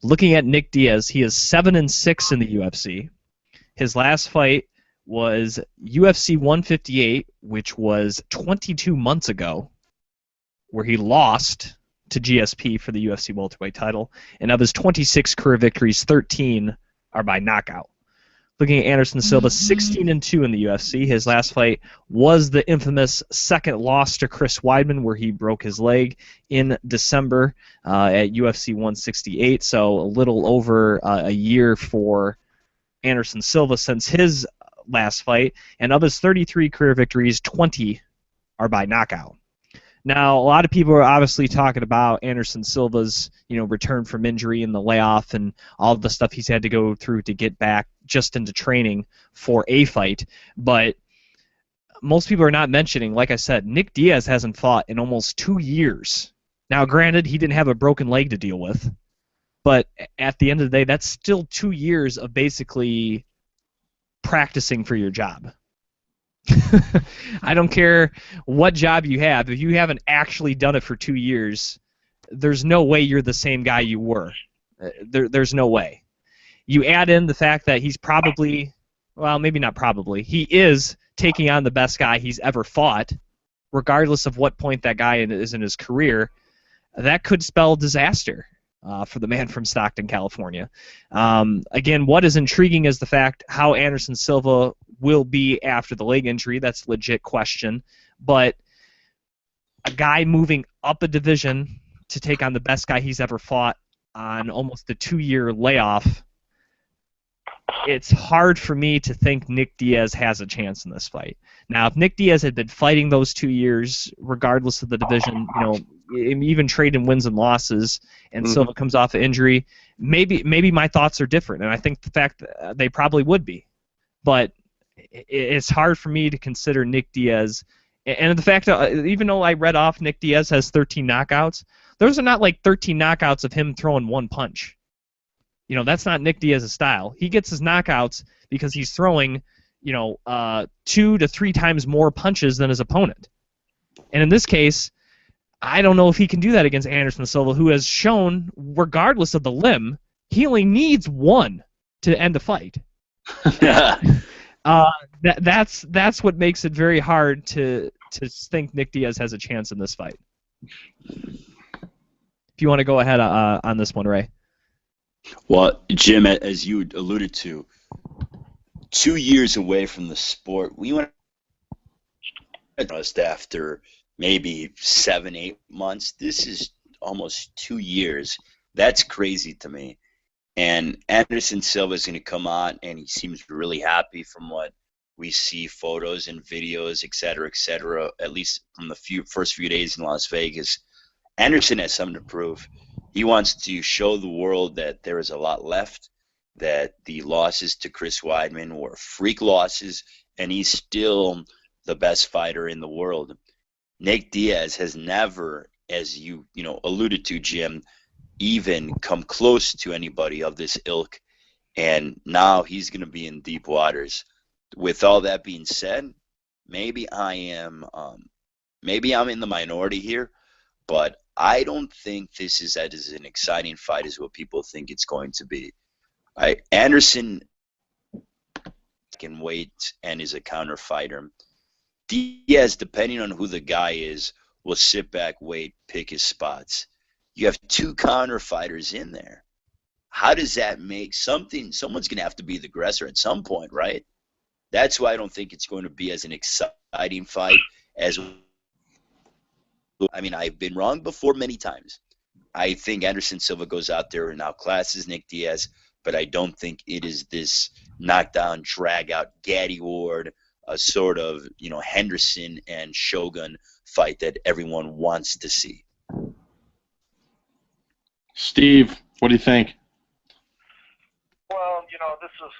Looking at Nick Diaz, he is 7-6 in the UFC. His last fight was UFC 158, which was 22 months ago, where he lost to GSP for the UFC welterweight title. And of his 26 career victories, 13 are by knockout. Looking at Anderson Silva, 16-2 in the UFC. His last fight was the infamous second loss to Chris Weidman, where he broke his leg in December at UFC 168. So a little over a year for Anderson Silva since his last fight. And of his 33 career victories, 20 are by knockout. Now, a lot of people are obviously talking about Anderson Silva's, return from injury and the layoff and all the stuff he's had to go through to get back just into training for a fight. But most people are not mentioning, like I said, Nick Diaz hasn't fought in almost 2 years. Now, granted, he didn't have a broken leg to deal with, but at the end of the day, that's still 2 years of basically practicing for your job. I don't care what job you have. If you haven't actually done it for 2 years, there's no way you're the same guy you were. There's no way. You add in the fact that he's probably, well, maybe not probably, he is taking on the best guy he's ever fought, regardless of what point that guy is in his career. That could spell disaster for the man from Stockton, California. Again, what is intriguing is the fact how Anderson Silva will be after the leg injury. That's a legit question. But a guy moving up a division to take on the best guy he's ever fought on almost a 2-year layoff, it's hard for me to think Nick Diaz has a chance in this fight. Now, if Nick Diaz had been fighting those 2 years, regardless of the division, even trading wins and losses, and Silva comes off an injury, maybe my thoughts are different, and I think the fact that they probably would be. But it's hard for me to consider Nick Diaz, and the fact that even though I read off Nick Diaz has 13 knockouts, those are not like 13 knockouts of him throwing one punch. That's not Nick Diaz's style. He gets his knockouts because he's throwing, 2 to 3 times more punches than his opponent. And in this case, I don't know if he can do that against Anderson Silva, who has shown, regardless of the limb, he only needs one to end a fight. That's what makes it very hard to think Nick Diaz has a chance in this fight. If you want to go ahead on this one, Ray. Well, Jim, as you alluded to, 2 years away from the sport, we went after maybe 7-8 months. This is almost 2 years. That's crazy to me. And Anderson Silva is going to come on, and he seems really happy from what we see, photos and videos, et cetera, at least from the first few days in Las Vegas. Anderson has something to prove. He wants to show the world that there is a lot left, that the losses to Chris Weidman were freak losses, and he's still the best fighter in the world. Nick Diaz has never, as you alluded to, Jim, even come close to anybody of this ilk, and now he's going to be in deep waters. With all that being said, maybe I'm in the minority here, but I don't think this is as an exciting fight as what people think it's going to be. Anderson can wait and is a counter fighter. Diaz, depending on who the guy is, will sit back, wait, pick his spots. You have 2 counter fighters in there. How does that make something? Someone's going to have to be the aggressor at some point, right? That's why I don't think it's going to be as an exciting fight as. I've been wrong before many times. I think Anderson Silva goes out there and outclasses Nick Diaz, but I don't think it is this knockdown, drag-out, Gaddy Ward, a sort of, Henderson and Shogun fight that everyone wants to see. Steve, what do you think? Well, this is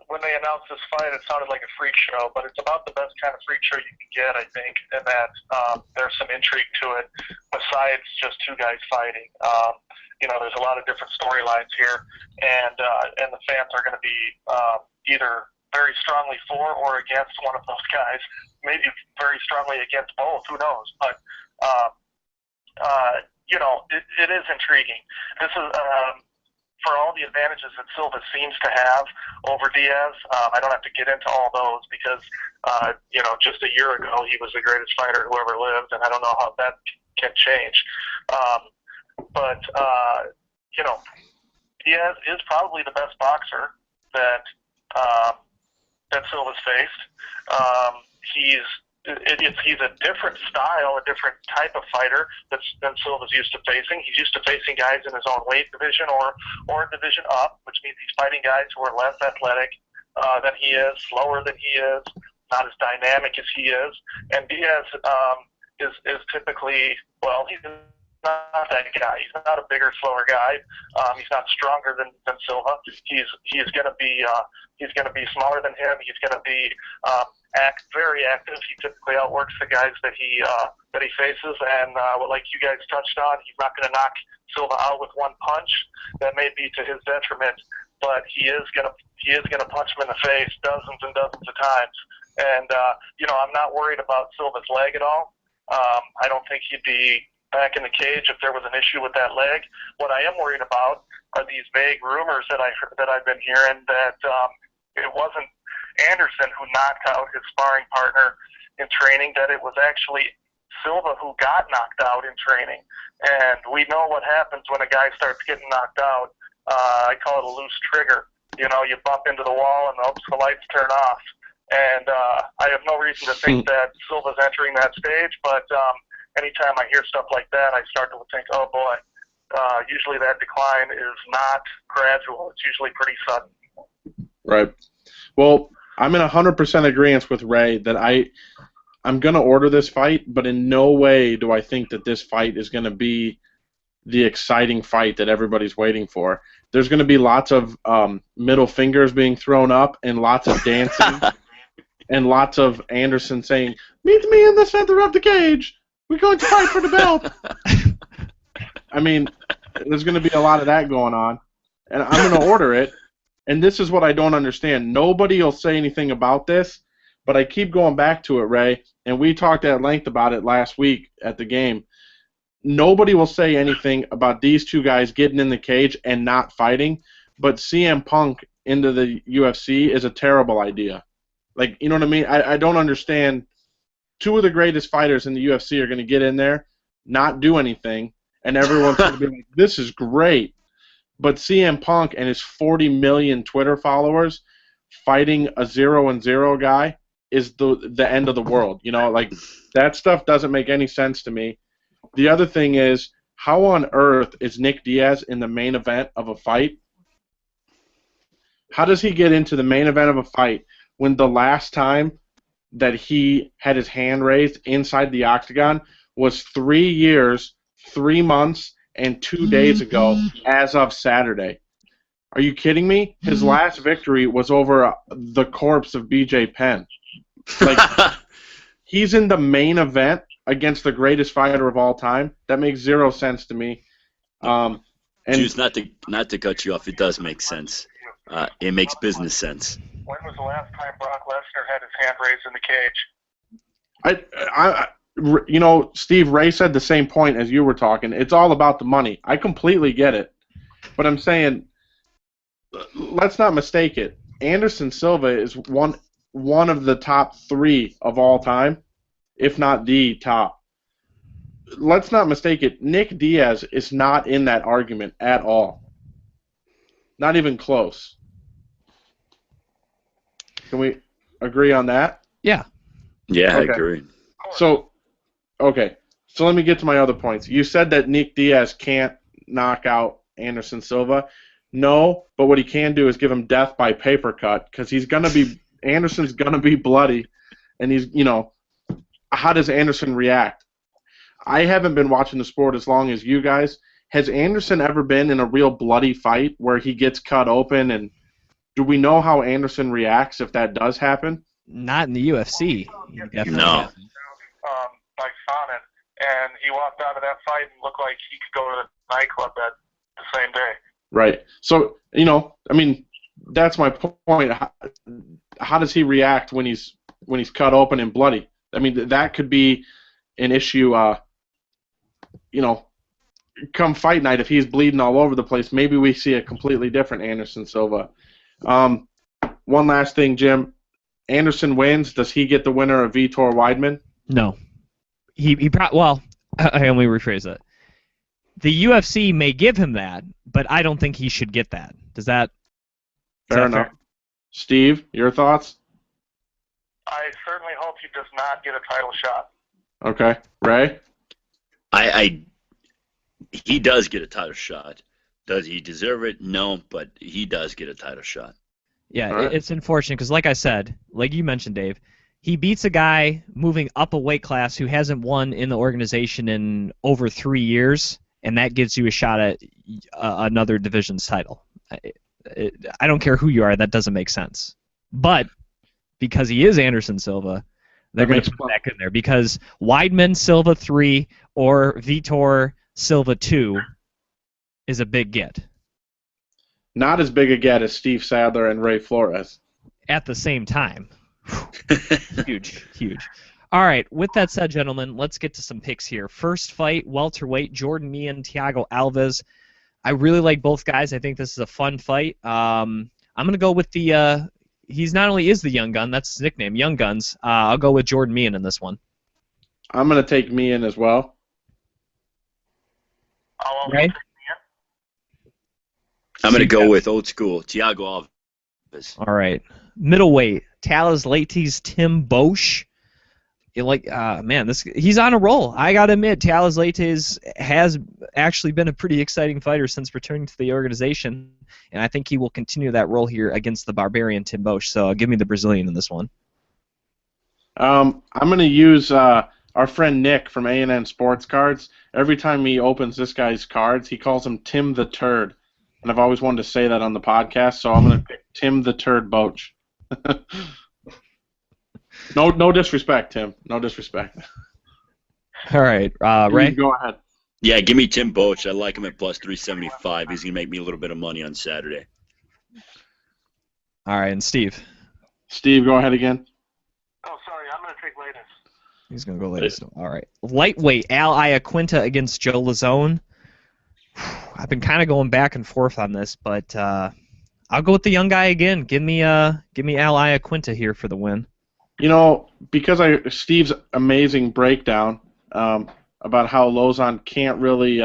when they announced this fight, it sounded like a freak show, but it's about the best kind of freak show you can get, I think, and that there's some intrigue to it besides just 2 guys fighting. There's a lot of different storylines here, and the fans are going to be either very strongly for or against one of those guys, maybe very strongly against both. Who knows? But it is intriguing. This is. for all the advantages that Silva seems to have over Diaz, I don't have to get into all those because, just a year ago he was the greatest fighter who ever lived, and I don't know how that can change. But Diaz is probably the best boxer that Silva's faced. He's a different style, a different type of fighter than Silva's used to facing. He's used to facing guys in his own weight division or a division up, which means he's fighting guys who are less athletic than he is, slower than he is, not as dynamic as he is. And Diaz is typically, he's not that guy. He's not a bigger, slower guy. He's not stronger than Silva. He's going to be smaller than him. He's going to be very active. He typically outworks the guys that he faces, and like you guys touched on, he's not going to knock Silva out with one punch. That may be to his detriment, but he is going to punch him in the face dozens and dozens of times. And I'm not worried about Silva's leg at all. I don't think he'd be back in the cage if there was an issue with that leg. What I am worried about are these vague rumors that I've been hearing that it wasn't Anderson who knocked out his sparring partner in training, that it was actually Silva who got knocked out in training. And we know what happens when a guy starts getting knocked out. I call it a loose trigger. You bump into the wall and the lights turn off. And I have no reason to think that Silva's entering that stage, but anytime I hear stuff like that, I start to think, oh boy, usually that decline is not gradual. It's usually pretty sudden. Right. Well, I'm in 100% agreement with Ray that I'm going to order this fight, but in no way do I think that this fight is going to be the exciting fight that everybody's waiting for. There's going to be lots of middle fingers being thrown up and lots of dancing and lots of Anderson saying, "Meet me in the center of the cage. We're going to fight for the belt." I mean, there's going to be a lot of that going on, and I'm going to order it. And this is what I don't understand. Nobody will say anything about this, but I keep going back to it, Ray, and we talked at length about it last week at the game. Nobody will say anything about these two guys getting in the cage and not fighting, but CM Punk into the UFC is a terrible idea. Like, you know what I mean? I don't understand. Two of the greatest fighters in the UFC are going to get in there, not do anything, and everyone's going to be like, this is great. But CM Punk and his 40 million Twitter followers fighting a 0-0 guy is the end of the world. Like, that stuff doesn't make any sense to me. The other thing is, how on earth is Nick Diaz in the main event of a fight? How does he get into the main event of a fight when the last time that he had his hand raised inside the octagon was 3 years, 3 months, and 2 days ago as of Saturday? Are you kidding me? His last victory was over the corpse of BJ Penn. Like, he's in the main event against the greatest fighter of all time. That makes zero sense to me. And Juice, not to cut you off, it does make sense. It makes business sense. When was the last time Brock Lesnar had his hand raised in the cage? Steve, Ray said the same point as you were talking. It's all about the money. I completely get it. But I'm saying, let's not mistake it. Anderson Silva is one of the top 3 of all time, if not the top. Let's not mistake it. Nick Diaz is not in that argument at all. Not even close. Can we agree on that? Yeah. Yeah, Okay. I agree. So let me get to my other points. You said that Nick Diaz can't knock out Anderson Silva. No, but what he can do is give him death by paper cut, because Anderson's gonna be bloody, and how does Anderson react? I haven't been watching the sport as long as you guys. Has Anderson ever been in a real bloody fight where he gets cut open, and do we know how Anderson reacts if that does happen? Not in the UFC. No. By Sonnet, and he walked out of that fight and looked like he could go to the nightclub that the same day. Right. So, that's my point. How does he react when he's cut open and bloody? I mean, that could be an issue, come fight night, if he's bleeding all over the place, maybe we see a completely different Anderson Silva. One last thing, Jim. Anderson wins. Does he get the winner of Vitor Weidman? No. Well, let me rephrase that. The UFC may give him that, but I don't think he should get that. Fair enough. Fair? Steve, your thoughts? I certainly hope he does not get a title shot. Okay. Ray? He does get a title shot. Does he deserve it? No, but he does get a title shot. Yeah, right. It's unfortunate because, like I said, like you mentioned, Dave, he beats a guy moving up a weight class who hasn't won in the organization in over 3 years, and that gives you a shot at another division's title. I don't care who you are, that doesn't make sense. But because he is Anderson Silva, they're going to put back in there because Weidman Silva 3 or Vitor Silva 2 is a big get. Not as big a get as Steve Sadler and Ray Flores. At the same time. Huge, huge. All right, with that said, gentlemen, let's get to some picks here. First fight, welterweight, Jordan Meehan, Thiago Alves. I really like both guys. I think this is a fun fight. I'm going to go with the he's not only is the young gun, that's his nickname, Young Guns. I'll go with Jordan Meehan in this one. I'm going to take Meehan as well. Right? I'm going to go with old school, Thiago Alves. All right. Middleweight, Talas Leites, Tim Bosch. Man, he's on a roll. I got to admit, Talas Leites has actually been a pretty exciting fighter since returning to the organization, and I think he will continue that role here against the barbarian Tim Bosch. So give me the Brazilian in this one. I'm going to use our friend Nick from A&N Sports Cards. Every time he opens this guy's cards, he calls him Tim the Turd. And I've always wanted to say that on the podcast, so I'm going to pick Tim the Turd Boach. No disrespect, Tim. No disrespect. All right, Ray? Go ahead. Yeah, give me Tim Boach. I like him at plus 375. He's going to make me a little bit of money on Saturday. All right, and Steve? Steve, go ahead again. Oh, sorry, I'm going to take latest. He's going to go latest. All right. Lightweight, Al Iaquinta against Joe Lazone. I've been kind of going back and forth on this, but I'll go with the young guy again. Give me Al Iaquinta here for the win. You know, because Steve's amazing breakdown about how Lozon can't really,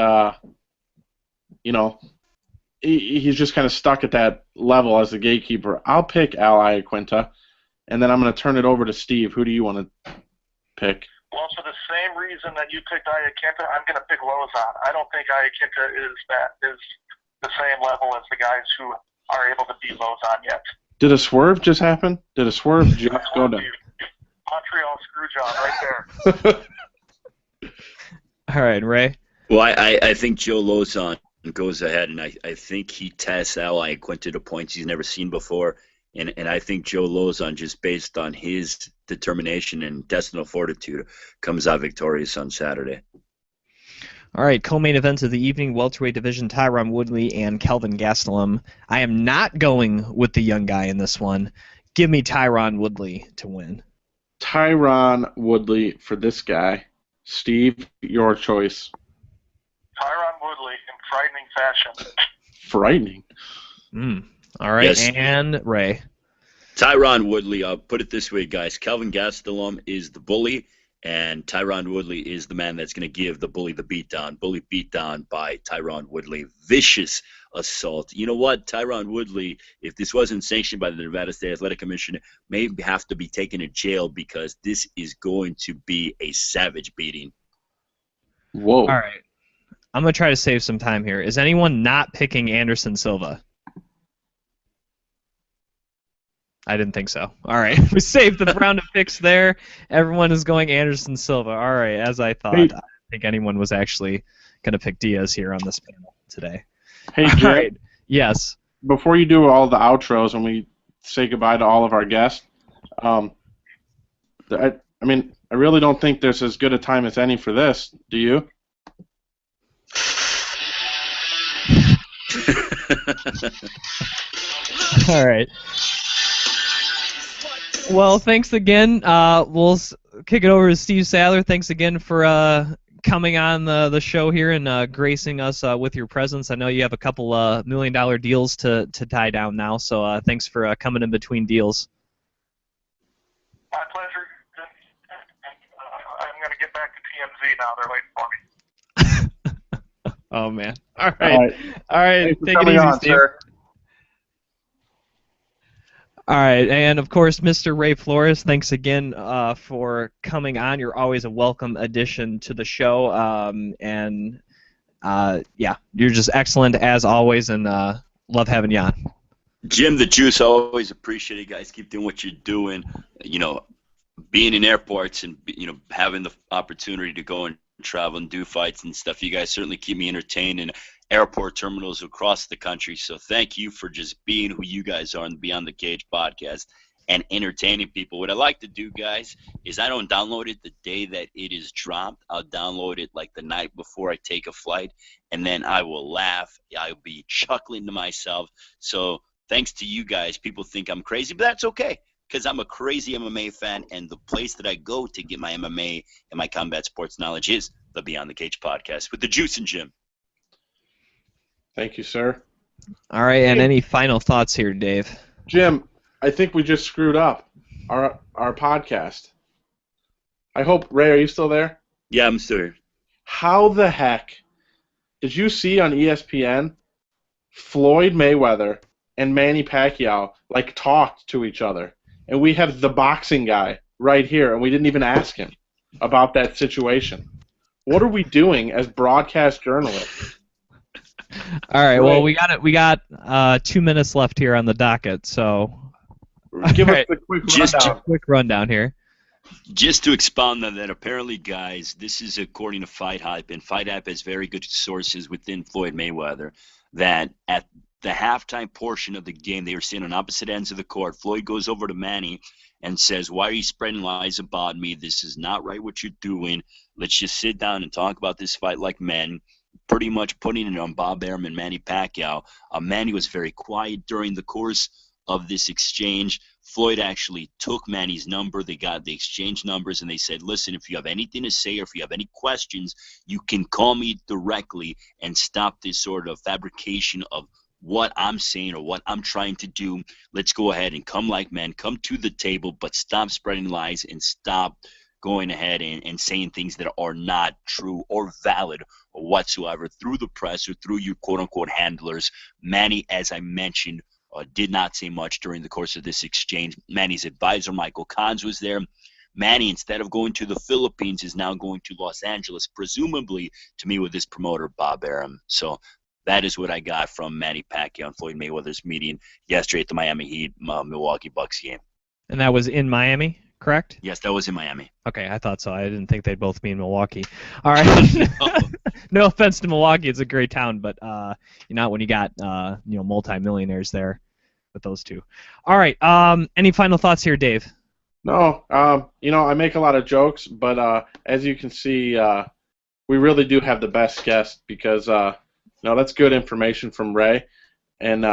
he's just kind of stuck at that level as the gatekeeper. I'll pick Al Iaquinta, and then I'm going to turn it over to Steve. Who do you want to pick? Well, for the same reason that you picked Iaquinta, I'm going to pick Lozon. I don't think Iaquinta is the same level as the guys who are able to beat Lozon yet. Did a swerve just happen? Did a swerve just go down? Montreal screw job right there. All right, Ray? Well, I think Joe Lozon goes ahead, and I think he tests Al Iaquinta to points he's never seen before. And I think Joe Lozon, just based on his determination and intestinal fortitude, comes out victorious on Saturday. All right, co-main events of the evening, welterweight division, Tyron Woodley and Kelvin Gastelum. I am not going with the young guy in this one. Give me Tyron Woodley to win. Tyron Woodley for this guy. Steve, your choice. Tyron Woodley in frightening fashion. Frightening? All right, yes. And Ray. Tyron Woodley, I'll put it this way, guys. Kelvin Gastelum is the bully, and Tyron Woodley is the man that's going to give the bully the beatdown. Bully beatdown by Tyron Woodley. Vicious assault. You know what? Tyron Woodley, if this wasn't sanctioned by the Nevada State Athletic Commission, may have to be taken to jail because this is going to be a savage beating. Whoa. All right. I'm going to try to save some time here. Is anyone not picking Anderson Silva? I didn't think so. All right. We saved the round of picks there. Everyone is going Anderson Silva. All right, as I thought. Hey. I didn't think anyone was actually going to pick Diaz here on this panel today. Hey, Jay. All right. Yes. Before you do all the outros and we say goodbye to all of our guests, I really don't think there's as good a time as any for this. Do you? All right. Well, thanks again. We'll kick it over to Steve Sadler. Thanks again for coming on the show here and gracing us with your presence. I know you have a couple $1 million deals to tie down now, so thanks for coming in between deals. My pleasure. I'm going to get back to TMZ now. They're waiting for me. Oh, man. All right. Thanks for Take it coming easy, on, Steve. sir. All right, and of course, Mr. Ray Flores, thanks again for coming on. You're always a welcome addition to the show, yeah, you're just excellent as always, and love having you on. Jim the Juice, I always appreciate it, guys. Keep doing what you're doing. You know, being in airports and having the opportunity to go and travel and do fights and stuff. You guys certainly keep me entertained in airport terminals across the country. So thank you for just being who you guys are on the Beyond the Cage podcast and entertaining people. What I like to do, guys, is I don't download it the day that it is dropped. I'll download it like the night before I take a flight, and then I will laugh. I'll be chuckling to myself. So thanks to you guys, people think I'm crazy, but that's okay, because I'm a crazy MMA fan, and the place that I go to get my MMA and my combat sports knowledge is the Beyond the Cage podcast with the Juice and Jim. Thank you, sir. All right, and any final thoughts here, Dave? Jim, I think we just screwed up our podcast. I hope, Ray, are you still there? Yeah, I'm still here. How the heck did you see on ESPN Floyd Mayweather and Manny Pacquiao talked to each other? And we have the boxing guy right here, and we didn't even ask him about that situation. What are we doing as broadcast journalists? All right, well, we got 2 minutes left here on the docket, so Give us right. a quick rundown. Here. Just to expound on that, apparently, guys, this is according to Fight Hype, and Fight Hype has very good sources within Floyd Mayweather, that at the halftime portion of the game, they were sitting on opposite ends of the court. Floyd goes over to Manny and says, "Why are you spreading lies about me? This is not right what you're doing. Let's just sit down and talk about this fight like men." Pretty much putting it on Bob Arum and Manny Pacquiao. Manny was very quiet during the course of this exchange. Floyd actually took Manny's number. They got the exchange numbers, and they said, "Listen, if you have anything to say or if you have any questions, you can call me directly and stop this sort of fabrication of what I'm saying or what I'm trying to do. Let's go ahead and come like men, come to the table, but stop spreading lies and stop going ahead and saying things that are not true or valid whatsoever through the press or through your quote-unquote handlers." Manny, as I mentioned, did not say much during the course of this exchange. Manny's advisor, Michael Kahns, was there. Manny, instead of going to the Philippines, is now going to Los Angeles, presumably to meet with his promoter, Bob Arum. So that is what I got from Manny Pacquiao and Floyd Mayweather's meeting yesterday at the Miami Heat Milwaukee Bucks game. And that was in Miami, correct? Yes, that was in Miami. Okay, I thought so. I didn't think they'd both be in Milwaukee. All right. No offense to Milwaukee, it's a great town, but not when you got multi-millionaires there with those two. All right. Any final thoughts here, Dave? No. I make a lot of jokes, but as you can see, we really do have the best guest because that's good information from Ray, and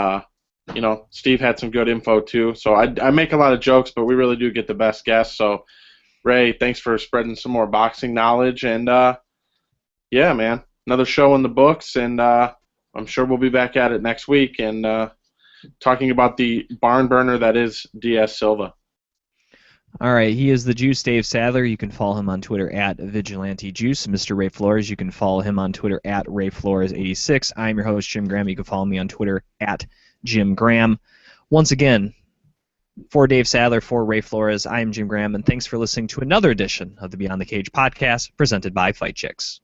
Steve had some good info too. So I make a lot of jokes, but we really do get the best guests. So Ray, thanks for spreading some more boxing knowledge, and yeah, man, another show in the books, and I'm sure we'll be back at it next week and talking about the barn burner that is Diaz Silva. All right, he is the Juice, Dave Sadler. You can follow him on Twitter at VigilanteJuice. Mr. Ray Flores, you can follow him on Twitter at RayFlores86. I'm your host, Jim Gramm. You can follow me on Twitter at Jim Gramm. Once again, for Dave Sadler, for Ray Flores, I am Jim Gramm, and thanks for listening to another edition of the Beyond the Cage podcast presented by Fight Chicks.